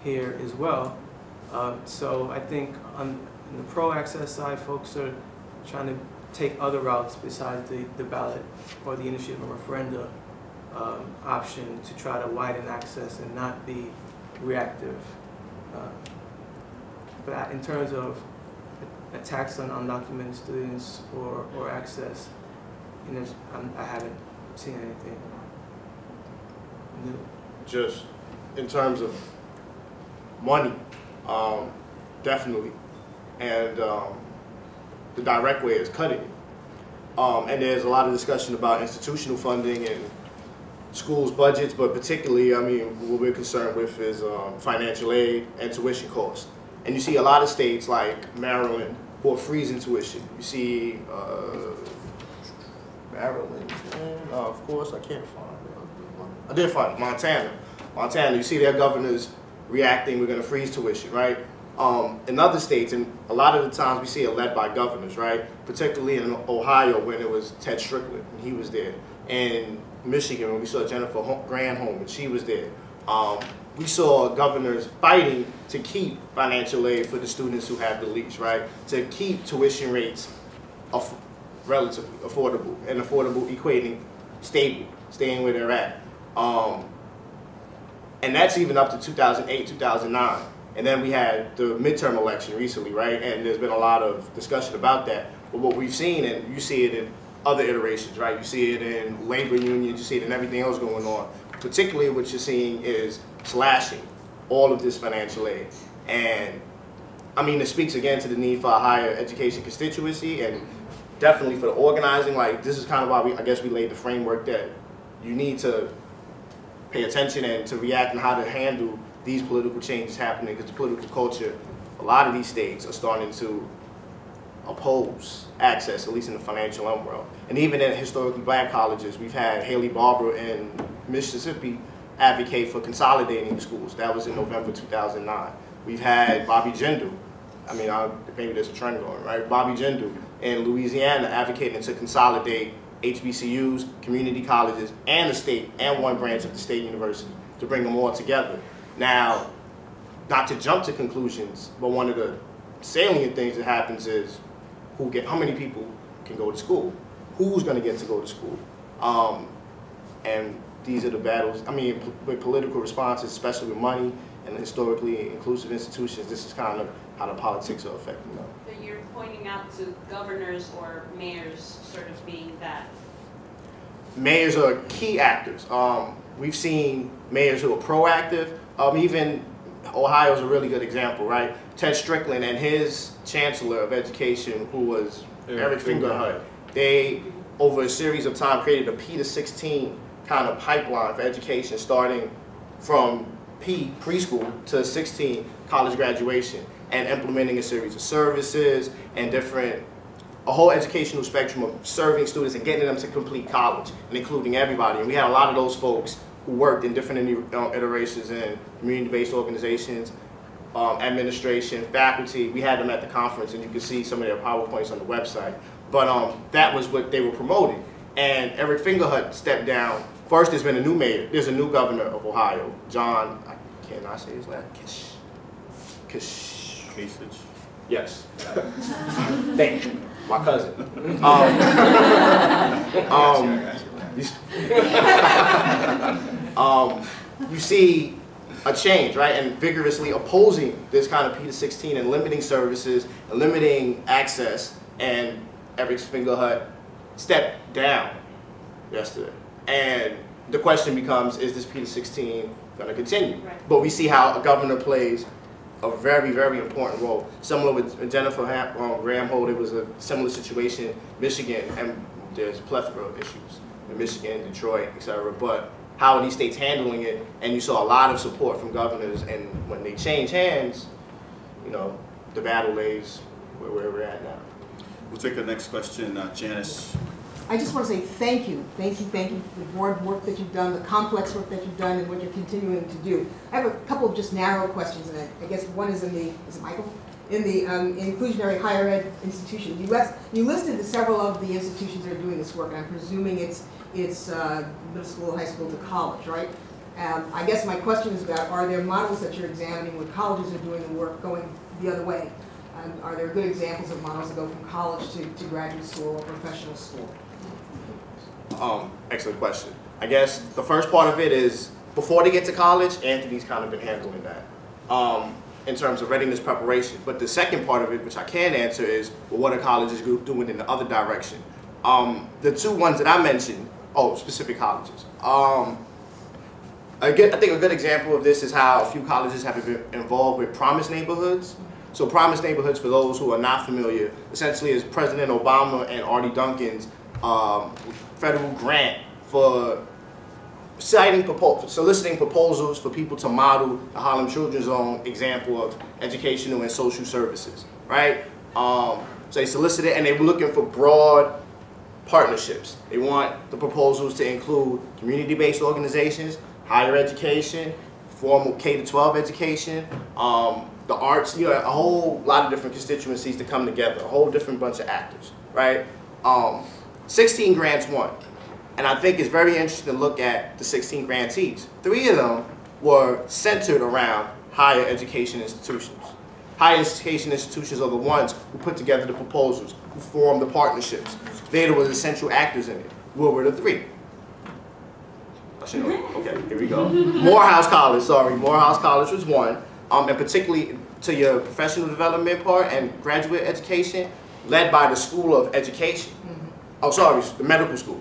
here as well. So I think on the pro-access side, folks are trying to take other routes besides the ballot or the initiative or referenda option to try to widen access and not be reactive. But in terms of attacks on undocumented students or access, you know, I haven't seen anything new. Just in terms of money, definitely, and the direct way is cutting. And there's a lot of discussion about institutional funding and schools' budgets, but particularly, I mean, what we're concerned with is financial aid and tuition costs. And you see a lot of states like Maryland who are freezing tuition. You see Maryland, and, of course, I can't find it. I did find it, Montana. Montana, you see their governors reacting, we're going to freeze tuition, right? In other states, and a lot of the times we see it led by governors, right? Particularly in Ohio when it was Ted Strickland, and he was there. And Michigan, when we saw Jennifer Granholm, and she was there. We saw governors fighting to keep financial aid for the students who have the least, right? To keep tuition rates relatively affordable, and affordable equating stable, staying where they're at. And that's even up to 2008, 2009. And then we had the midterm election recently, right? And there's been a lot of discussion about that. But what we've seen, and you see it in other iterations, right? You see it in labor unions, you see it in everything else going on. Particularly what you're seeing is slashing all of this financial aid. And I mean, it speaks again to the need for a higher education constituency, and definitely for the organizing. Like, this is kind of why I guess we laid the framework that you need to pay attention and to react and how to handle these political changes happening, because the political culture, a lot of these states are starting to oppose access, at least in the financial world. And even in historically black colleges, we've had Haley Barber in Mississippi advocate for consolidating the schools. That was in November 2009. We've had Bobby Jindal, I mean, maybe there's a trend going, right? Bobby Jindal in Louisiana advocating to consolidate HBCUs, community colleges, and the state, and one branch of the state university to bring them all together. Now, not to jump to conclusions, but one of the salient things that happens is how many people can go to school? Who's going to get to go to school? And these are the battles. I mean, with political responses, especially with money and historically inclusive institutions, this is kind of how the politics are affecting them. So you're pointing out to governors or mayors sort of being that? Mayors are key actors. We've seen mayors who are proactive. Even Ohio's a really good example, right? Ted Strickland and his chancellor of education, who was Eric Fingerhut, they, over a series of time, created a P to 16 kind of pipeline for education, starting from preschool to 16 college graduation, and implementing a series of services and a whole educational spectrum of serving students and getting them to complete college, and including everybody. And we had a lot of those folks who worked in different iterations in community-based organizations, administration, faculty. We had them at the conference, and you can see some of their PowerPoints on the website. But that was what they were promoting. And Eric Fingerhut stepped down. First, there's been a new mayor. There's a new governor of Ohio, John, I cannot say his last name. Kasich. Yes. Thank you. My cousin. You see a change, right? And vigorously opposing this kind of P to 16 and limiting services and limiting access. And Eric Fingerhut stepped down yesterday. And the question becomes, is this P to 16 going to continue? Right. But we see how a governor plays a very, very important role. Similar with Jennifer Granholm, it was a similar situation in Michigan, and there's a plethora of issues in Michigan, Detroit, etc. But how are these states handling it? And you saw a lot of support from governors, and when they change hands, you know, the battle lays where we're at now. We'll take the next question, Janice. I just want to say thank you for the board work that you've done, the complex work that you've done, and what you're continuing to do. I have a couple of just narrow questions, and I guess one is is it Michael? in the inclusionary higher ed institution. You listed several of the institutions that are doing this work, and I'm presuming it's middle school, high school to college, right? I guess my question is about, are there models that you're examining where colleges are doing the work going the other way? Are there good examples of models that go from college to graduate school or professional school? Excellent question. I guess the first part of it is, before they get to college, Anthony's kind of been handling that in terms of readiness preparation. But the second part of it, which I can answer, is, well, what are colleges doing in the other direction? The two ones that I mentioned, specific colleges. I think a good example of this is how a few colleges have been involved with promise neighborhoods. So promise neighborhoods, for those who are not familiar, essentially is President Obama and Artie Duncan's federal grant for soliciting proposals for people to model the Harlem Children's Zone example of educational and social services, right? So they solicited, and they were looking for broad partnerships. They want the proposals to include community-based organizations, higher education, formal K-12 education, the arts, a whole lot of different constituencies to come together, a whole different bunch of actors, right? 16 grants won. And I think it's very interesting to look at the 16 grantees. 3 of them were centered around higher education institutions. Higher education institutions are the ones who put together the proposals, who formed the partnerships. They were the central actors in it. What were the 3? Okay, here we go. Morehouse College was one. And particularly to your professional development part and graduate education, led by the School of Education. The medical school.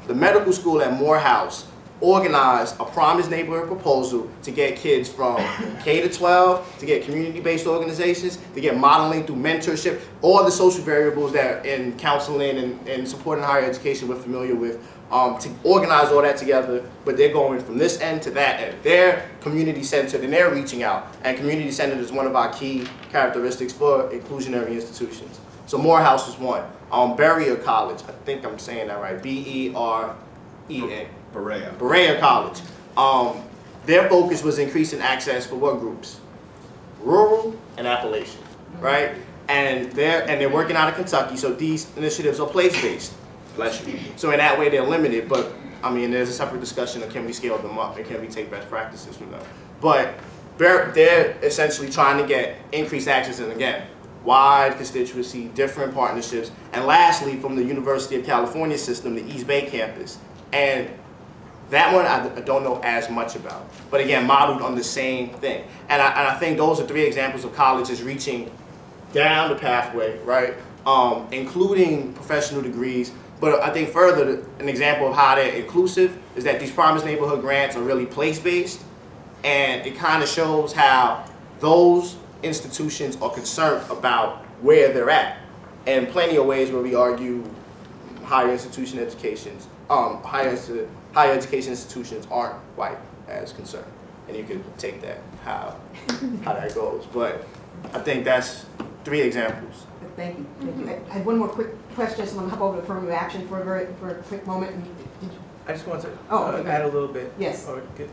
The medical school at Morehouse organized a Promise Neighborhood proposal to get kids from K-12, to get community-based organizations, to get modeling through mentorship, all the social variables that in counseling and supporting higher education we're familiar with, to organize all that together. But they're going from this end to that end. They're community-centered and they're reaching out. And community-centered is one of our key characteristics for inclusionary institutions. So Morehouse is one. Berea College, I think I'm saying that right, B-E-R-E-A. Berea College. Their focus was increasing access for what groups? Rural and Appalachian, right? And they're working out of Kentucky, so these initiatives are place-based. Bless you. So in that way, they're limited, but I mean, there's a separate discussion of can we scale them up and can we take best practices from them. But they're essentially trying to get increased access, and again, wide constituency, different partnerships, and lastly, from the University of California system, the East Bay campus. And that one I don't know as much about, but again, modeled on the same thing. And I think those are 3 examples of colleges reaching down the pathway, right? Including professional degrees. But I think further, an example of how they're inclusive is that these Promise Neighborhood grants are really place-based, and it kind of shows how those institutions are concerned about where they're at. And plenty of ways where we argue higher education institutions aren't quite as concerned. And you can take that, how that goes. But I think that's 3 examples. Thank you. Thank you. I have one more quick question. I just want to hop over to affirmative action for a quick moment. I just want to okay. add a little bit. Yes. Or get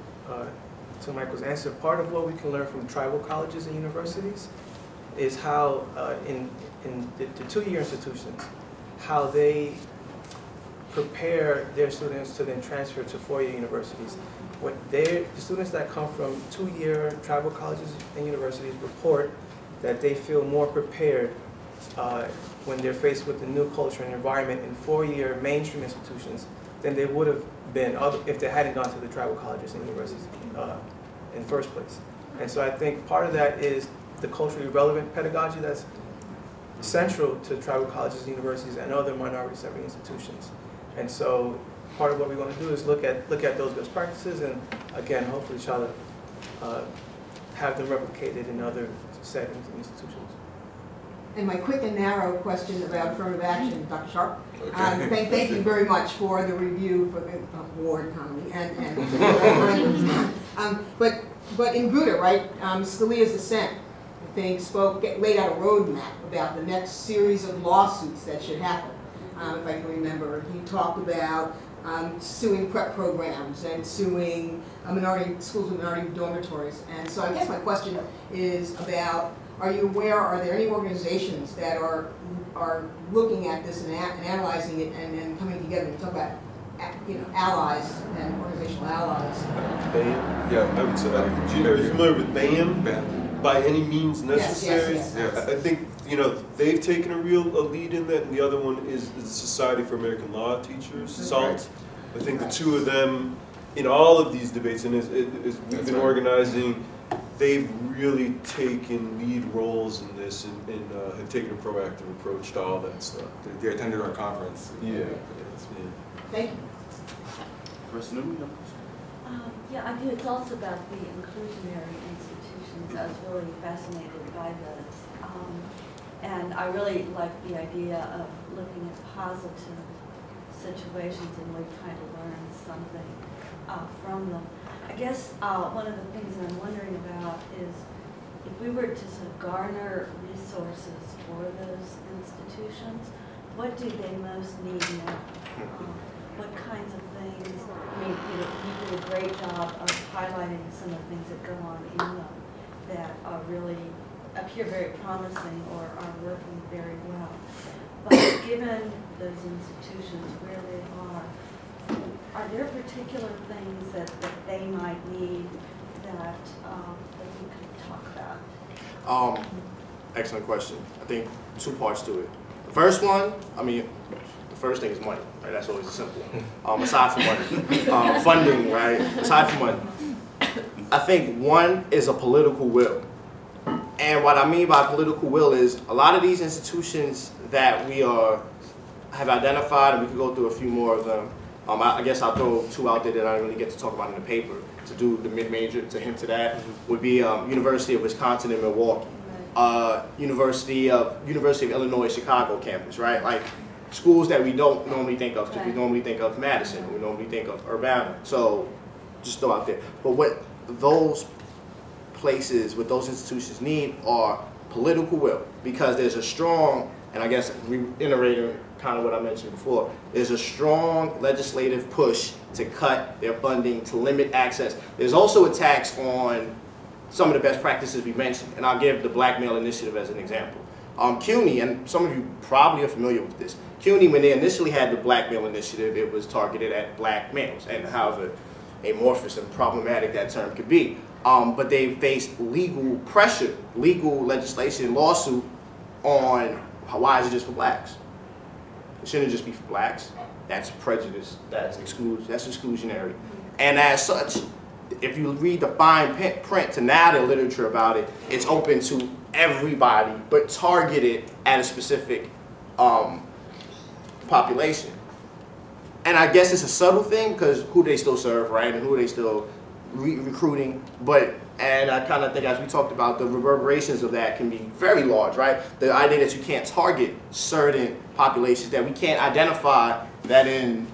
to Michael's answer. Part of what we can learn from tribal colleges and universities is how in the 2-year institutions, how they prepare their students to then transfer to 4-year universities. The students that come from 2-year tribal colleges and universities report that they feel more prepared when they're faced with the new culture and environment in 4-year mainstream institutions than they would have been if they hadn't gone to the tribal colleges and universities in the first place. And so I think part of that is the culturally relevant pedagogy that's central to tribal colleges and universities and other minority-serving institutions. And so part of what we want to do is look at those best practices and, again, hopefully try to have them replicated in other settings and institutions. And my quick and narrow question about affirmative action, Dr. Sharp. Okay. Thank you very much for the review for the award economy but in Gouda, right? Scalia's dissent, I think, laid out a roadmap about the next series of lawsuits that should happen. If I can remember, he talked about suing prep programs and suing schools with minority dormitories. And so I guess my question is about are you aware, are there any organizations that are looking at this and analyzing it and coming together? You talk about, you know, allies and organizational allies. BAM? Yeah, I would say, are you familiar with BAM? BAM. By any means necessary? Yes, yes, yes. I think, you know, they've taken a lead in that, and the other one is the Society for American Law Teachers, SALT. I think the two of them, in all of these debates, and as we've been organizing, they've really taken lead roles in this and have taken a proactive approach to all that stuff. They attended our conference. Yeah. Thank you. Yeah, I do. It's also about the inclusionary institutions. I was really fascinated by this. And I really like the idea of looking at positive situations and really trying to learn something from them. I guess one of the things that I'm wondering about is if we were to sort of garner resources for those institutions, what do they most need now? What kinds of things? I mean, you know, you do a great job of highlighting some of the things that go on in them that are really appear very promising or are working very well. But given those institutions where they are there particular things that they might need that you could talk about? Excellent question. I think two parts to it. The first one, I mean, the first thing is money, right? That's always a simple one. Aside from money, funding, right? Aside from money, I think one is a political will. And what I mean by political will is a lot of these institutions that we have identified, and we can go through a few more of them. I guess I'll throw two out there that I didn't really get to talk about in the paper to do the mid-major, to hint to that, would be University of Wisconsin in Milwaukee, University of Illinois Chicago campus, right? Like schools that we don't normally think of, because we normally think of Madison, we normally think of Urbana. So just throw out there. But what those places, what those institutions need are political will, because there's a strong, and I guess reiterating kind of what I mentioned before, there's a strong legislative push to cut their funding, to limit access. There's also attacks on some of the best practices we mentioned, and I'll give the Black Male Initiative as an example. CUNY, and some of you probably are familiar with this, CUNY, when they initially had the Black Male Initiative, it was targeted at black males, and however amorphous and problematic that term could be. But they faced legal pressure, legal legislation, lawsuit on why is it just for blacks? It shouldn't just be for blacks. That's prejudice. That's exclusionary. And as such, if you read the fine print to now the literature about it, it's open to everybody, but targeted at a specific population. And I guess it's a subtle thing because who they still serve, right? And who they still recruiting, and I kind of think, as we talked about, the reverberations of that can be very large, right? The idea that you can't target certain populations, that we can't identify that and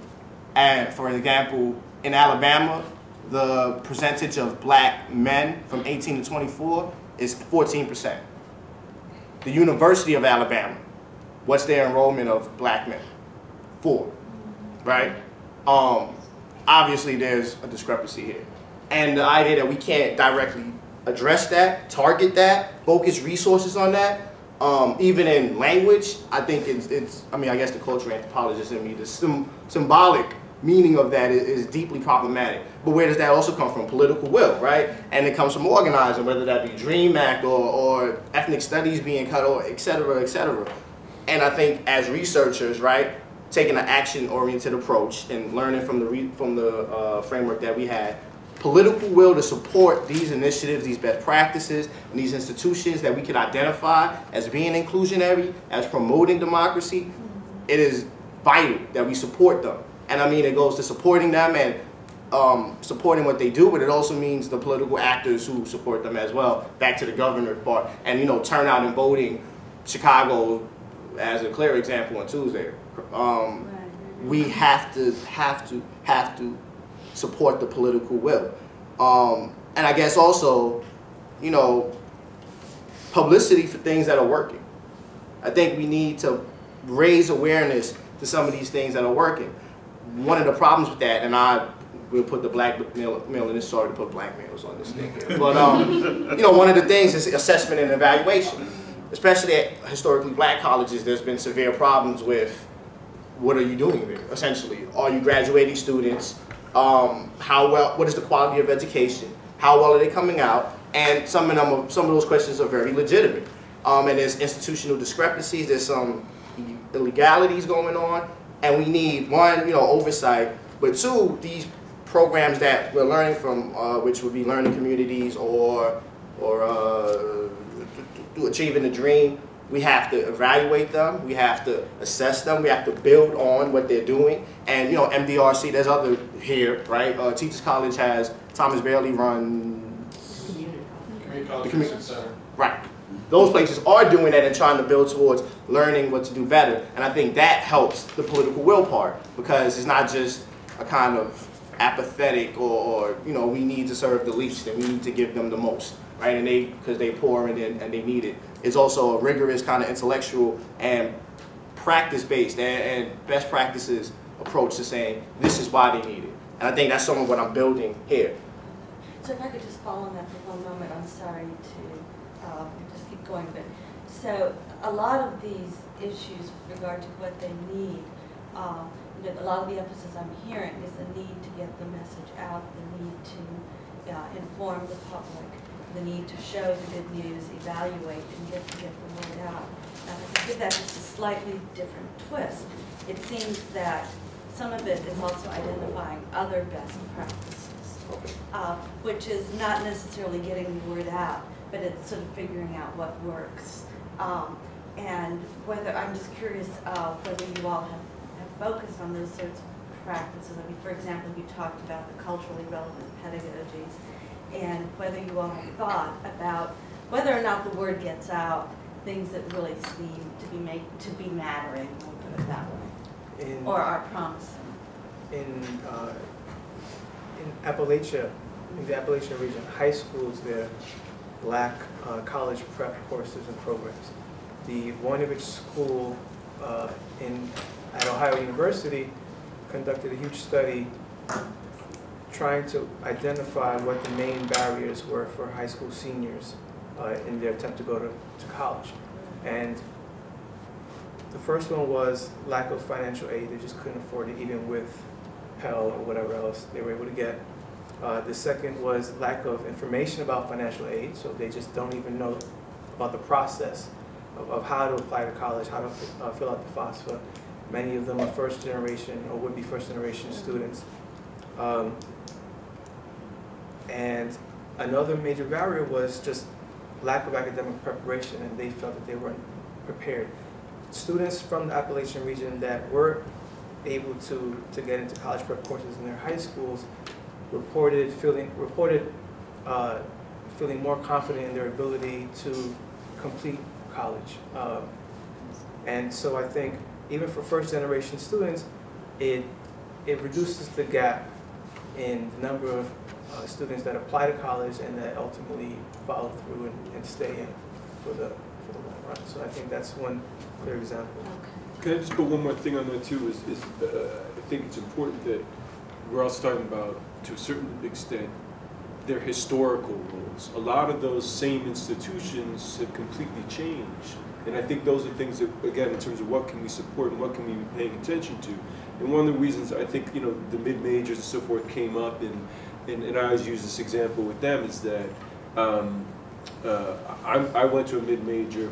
for example, in Alabama, the percentage of black men from 18 to 24 is 14%. The University of Alabama, what's their enrollment of black men? 4, right? Obviously, there's a discrepancy here. And the idea that we can't directly address that, target that, focus resources on that, even in language, I think I mean, I guess the cultural anthropologist in me, the symbolic meaning of that is deeply problematic. But where does that also come from? Political will, right? And it comes from organizing, whether that be DREAM Act or ethnic studies being cut, or et cetera, et cetera. And I think as researchers, right, taking an action-oriented approach and learning from the framework that we had, political will to support these initiatives, these best practices, and these institutions that we can identify as being inclusionary, as promoting democracy, it is vital that we support them. And I mean, it goes to supporting them and supporting what they do, but it also means the political actors who support them as well, back to the governor part. And, you know, turnout and voting, Chicago as a clear example on Tuesday. We have to support the political will. And I guess also, you know, publicity for things that are working. I think we need to raise awareness to some of these things that are working. One of the problems with that, and I we'll put the black male in this. Sorry to put black males on this thing here. But, you know, one of the things is assessment and evaluation. Especially at historically black colleges, there's been severe problems with what are you doing there, essentially. Are you graduating students? What is the quality of education? How well are they coming out? And some of those questions are very legitimate. And there's institutional discrepancies, there's some illegalities going on, and we need, one, you know, oversight, but two, these programs that we're learning from, which would be learning communities or achieving the dream, we have to evaluate them, we have to assess them, we have to build on what they're doing. And, you know, MDRC, there's other here, right? Teachers College has, Thomas Bailey runs the community center. Right. Those places are doing that and trying to build towards learning what to do better. And I think that helps the political will part, because it's not just a kind of apathetic or you know, we need to serve the least and we need to give them the most, right? And because they're poor and they need it. It's also a rigorous kind of intellectual and practice-based and best practices approach to saying this is why they need it. And I think that's some of what I'm building here. So if I could just follow on that for one moment, I'm sorry to just keep going, but so a lot of these issues with regard to what they need, you know, a lot of the emphasis I'm hearing is the need to get the message out, the need to inform the public, the need to show the good news, evaluate, and get the word out. And to give that just a slightly different twist, it seems that some of it is also identifying other best practices, which is not necessarily getting the word out, but it's sort of figuring out what works. And whether, I'm just curious whether you all have focused on those sorts of practices. I mean, for example, you talked about the culturally relevant pedagogies, and whether you all have thought about whether or not the word gets out, things that really seem to be mattering, we'll put it that way, or are promising. In Appalachia, in the Appalachian region, high schools there lack college prep courses and programs. The Voinovich School at Ohio University conducted a huge study trying to identify what the main barriers were for high school seniors in their attempt to go to college. And the first one was lack of financial aid. They just couldn't afford it, even with Pell or whatever else they were able to get. The second was lack of information about financial aid, so they just don't even know about the process of how to apply to college, how to fill out the FAFSA. Many of them are first generation or would be first generation students. And another major barrier was just lack of academic preparation, and they felt that they weren't prepared. Students from the Appalachian region that were able to get into college prep courses in their high schools reported feeling more confident in their ability to complete college. And so I think even for first generation students, it reduces the gap in the number of students that apply to college and that ultimately follow through and stay in for the long run. So I think that's one clear example. Can I just put one more thing on that too? I think it's important that we're also talking about, to a certain extent, their historical roles. A lot of those same institutions have completely changed. And I think those are things that, again, in terms of what can we support and what can we be paying attention to. And one of the reasons I think, you know, the mid-majors and so forth came up, and I always use this example with them, is that I went to a mid-major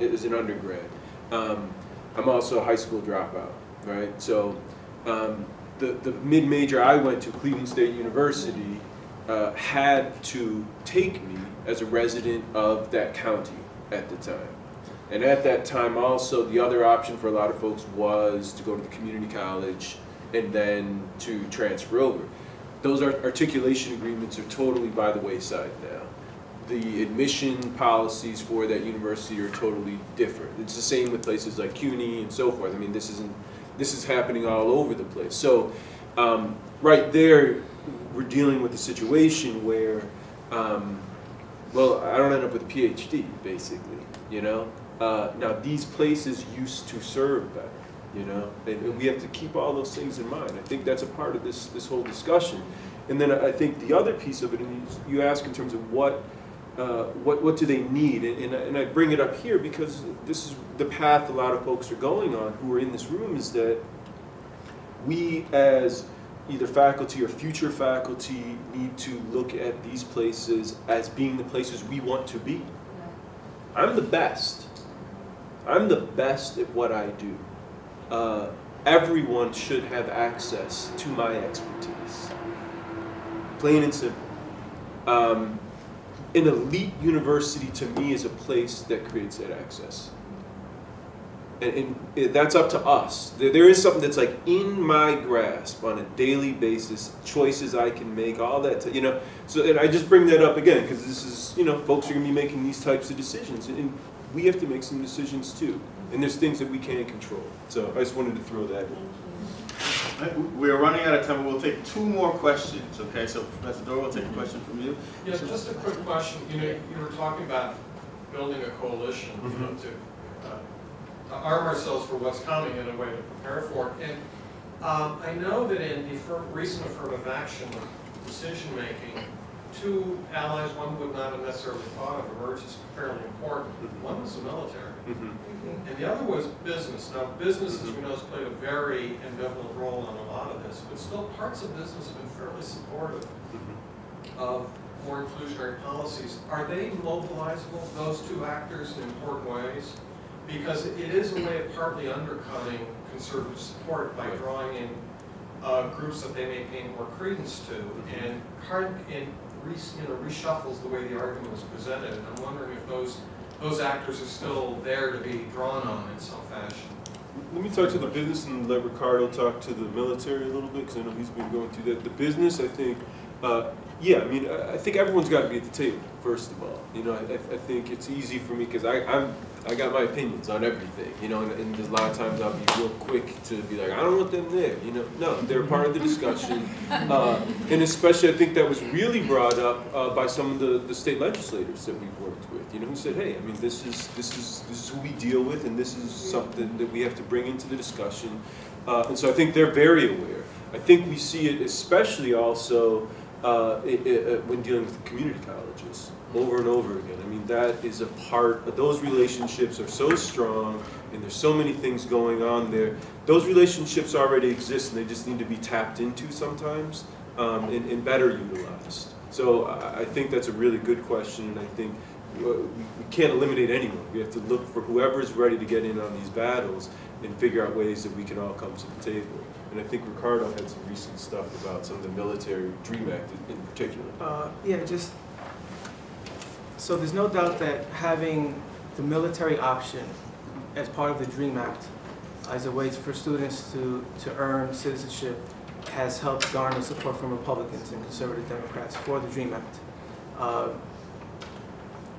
as an undergrad. I'm also a high school dropout, right? So the mid-major I went to, Cleveland State University, had to take me as a resident of that county at the time. And at that time also, the other option for a lot of folks was to go to the community college and then to transfer over. Those articulation agreements are totally by the wayside now. The admission policies for that university are totally different. It's the same with places like CUNY and so forth. I mean, this is happening all over the place. So right there, we're dealing with a situation where, well, I don't end up with a PhD, basically, you know? Now, these places used to serve better. you know, and we have to keep all those things in mind. I think that's a part of this whole discussion. And then I think the other piece of it, and you ask in terms of what do they need, and I bring it up here because this is the path a lot of folks are going on who are in this room, is that we as either faculty or future faculty need to look at these places as being the places we want to be. I'm the best. I'm the best at what I do. Everyone should have access to my expertise. Plain and simple. An elite university to me is a place that creates that access. And that's up to us. There is something that's like in my grasp on a daily basis, choices I can make, all that, you know. So, and I just bring that up again because this is, you know, folks are going to be making these types of decisions, and we have to make some decisions too. And there's things that we can't control. So I just wanted to throw that in. We're running out of time. We'll take 2 more questions. Okay, so Professor Dorr, we'll take a question from you. Yeah, just a quick question. You know, you were talking about building a coalition, you know, to arm ourselves for what's coming in a way to prepare for it. And I know that in the recent affirmative action decision-making, 2 allies one would not have necessarily thought of emerged as fairly important. One was the military, and the other was business. Now, business, as we know, has played a very ambivalent role in a lot of this, but still parts of business have been fairly supportive of more inclusionary policies. Are they mobilizable, those 2 actors, in important ways? Because it is a way of partly undercutting conservative support by drawing in groups that they may pay more credence to, and reshuffles the way the argument was presented. And I'm wondering if those actors are still there to be drawn on in some fashion. Let me talk to the business and let Ricardo talk to the military a little bit, because I know he's been going through that. The business, I think, yeah, I mean, I think everyone's got to be at the table, first of all. You know, I think it's easy for me, because I got my opinions on everything, you know, and there's a lot of times I'll be real quick to be like, I don't want them there, you know. No, they're part of the discussion, and especially I think that was really brought up by some of the state legislators that we've worked with, you know, who said, hey, I mean, this is who we deal with, and this is something that we have to bring into the discussion, and so I think they're very aware. I think we see it especially also when dealing with community colleges. Over and over again. I mean, that is a part of those relationships are so strong, and there's so many things going on there. Those relationships already exist, and they just need to be tapped into sometimes and better utilized. So I think that's a really good question, and I think we can't eliminate anyone. We have to look for whoever is ready to get in on these battles and figure out ways that we can all come to the table. And I think Ricardo had some recent stuff about some of the military DREAM Act in particular. Yeah, just so there's no doubt that having the military option as part of the DREAM Act as a way for students to earn citizenship has helped garner support from Republicans and conservative Democrats for the DREAM Act.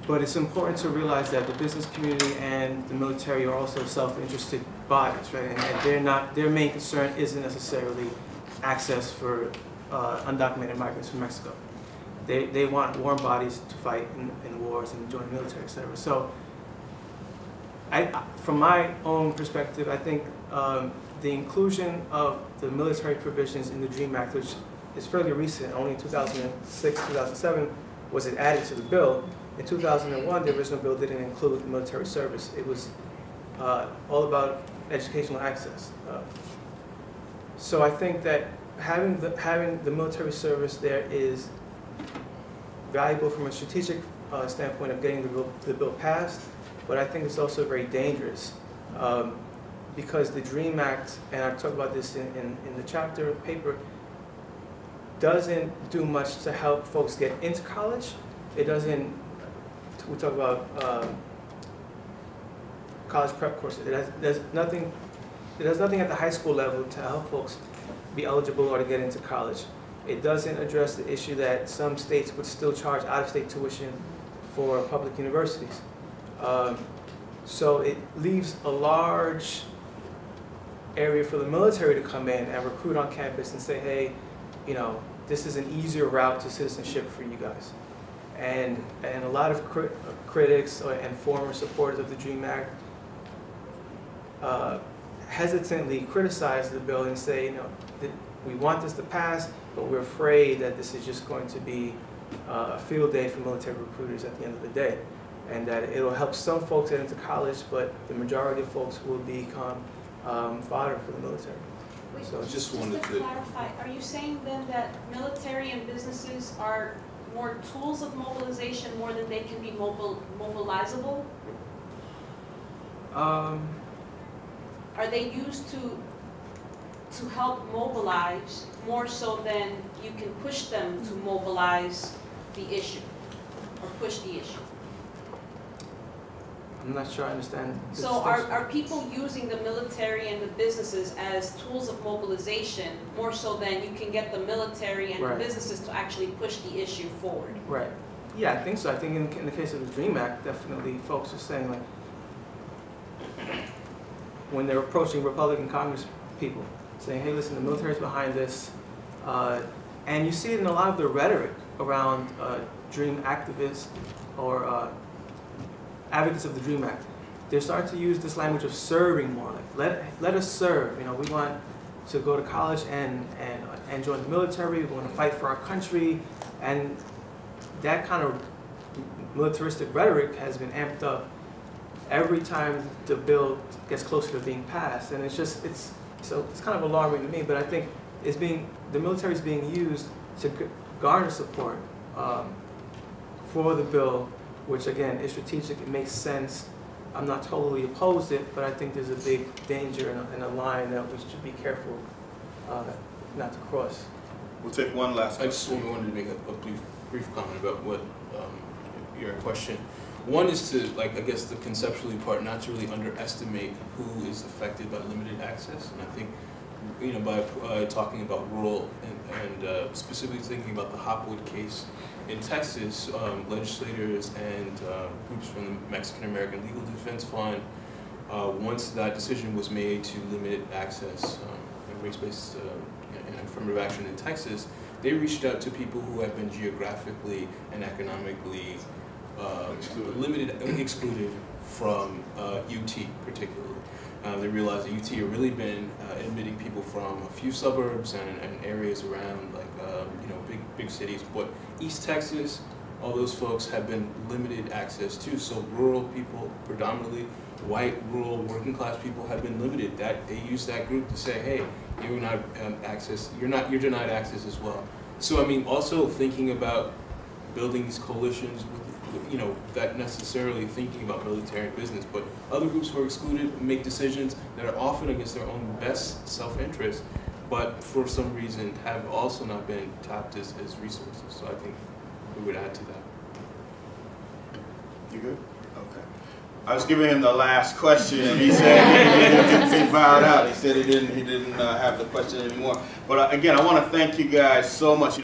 But it's important to realize that the business community and the military are also self-interested bodies, right? And their main concern isn't necessarily access for undocumented migrants from Mexico. They want warm bodies to fight in wars and join the military, etc. So, from my own perspective, I think the inclusion of the military provisions in the DREAM Act, which is fairly recent, only in 2006, 2007, was it added to the bill. In 2001, the original bill didn't include military service. It was all about educational access. So I think that having the military service there is valuable from a strategic standpoint of getting the bill passed, but I think it's also very dangerous because the DREAM Act, and I talk about this in the chapter paper, doesn't do much to help folks get into college. It doesn't, we talk about college prep courses. It does nothing at the high school level to help folks be eligible or to get into college. It doesn't address the issue that some states would still charge out-of-state tuition for public universities. So it leaves a large area for the military to come in and recruit on campus and say, hey, you know, this is an easier route to citizenship for you guys. And a lot of critics and former supporters of the DREAM Act hesitantly criticize the bill and say, you know, that we want this to pass, but we're afraid that this is just going to be a field day for military recruiters at the end of the day, and that it'll help some folks get into college, but the majority of folks will become fodder for the military. Wait, So just to wanted to clarify, are you saying then that military and businesses are more tools of mobilization more than they can be mobilizable? Are they used to help mobilize more so than you can push them to mobilize the issue or push the issue? I'm not sure I understand. So are people using the military and the businesses as tools of mobilization more so than you can get the military and the businesses to actually push the issue forward? Right. Yeah, I think so. I think in the case of the DREAM Act, definitely folks are saying, like, when they're approaching Republican Congress people, saying, hey, listen, the military's behind this. And you see it in a lot of the rhetoric around DREAM activists or advocates of the DREAM Act. They're starting to use this language of serving more. Like, let us serve. You know, we want to go to college and join the military. We want to fight for our country. And that kind of militaristic rhetoric has been amped up every time the bill gets closer to being passed. And it's kind of alarming to me, but I think the military is being used to garner support for the bill, which again is strategic. It makes sense. I'm not totally opposed to it, but I think there's a big danger and a line that we should be careful not to cross. We'll take one last I just wanted to make a brief comment about what your question. One is to, like, I guess the conceptually part, not to really underestimate who is affected by limited access. And I think, you know, by talking about rural and specifically thinking about the Hopwood case in Texas, legislators and groups from the Mexican American Legal Defense Fund, once that decision was made to limit access and race-based and affirmative action in Texas, they reached out to people who have been geographically and economically excluded from UT particularly. They realized that UT had really been admitting people from a few suburbs and areas around, like, you know, big cities. But East Texas, all those folks have been limited access to. So rural people, predominantly white, rural, working class people, have been limited. That they use that group to say, hey, you're not you're denied access as well. So I mean, also thinking about building these coalitions with, you know, that necessarily thinking about military and business, but other groups who are excluded make decisions that are often against their own best self-interest, but for some reason have also not been tapped as resources. So I think we would add to that. You good? Okay. I was giving him the last question, and he said he bowed out. He said he didn't have the question anymore. But again, I want to thank you guys so much.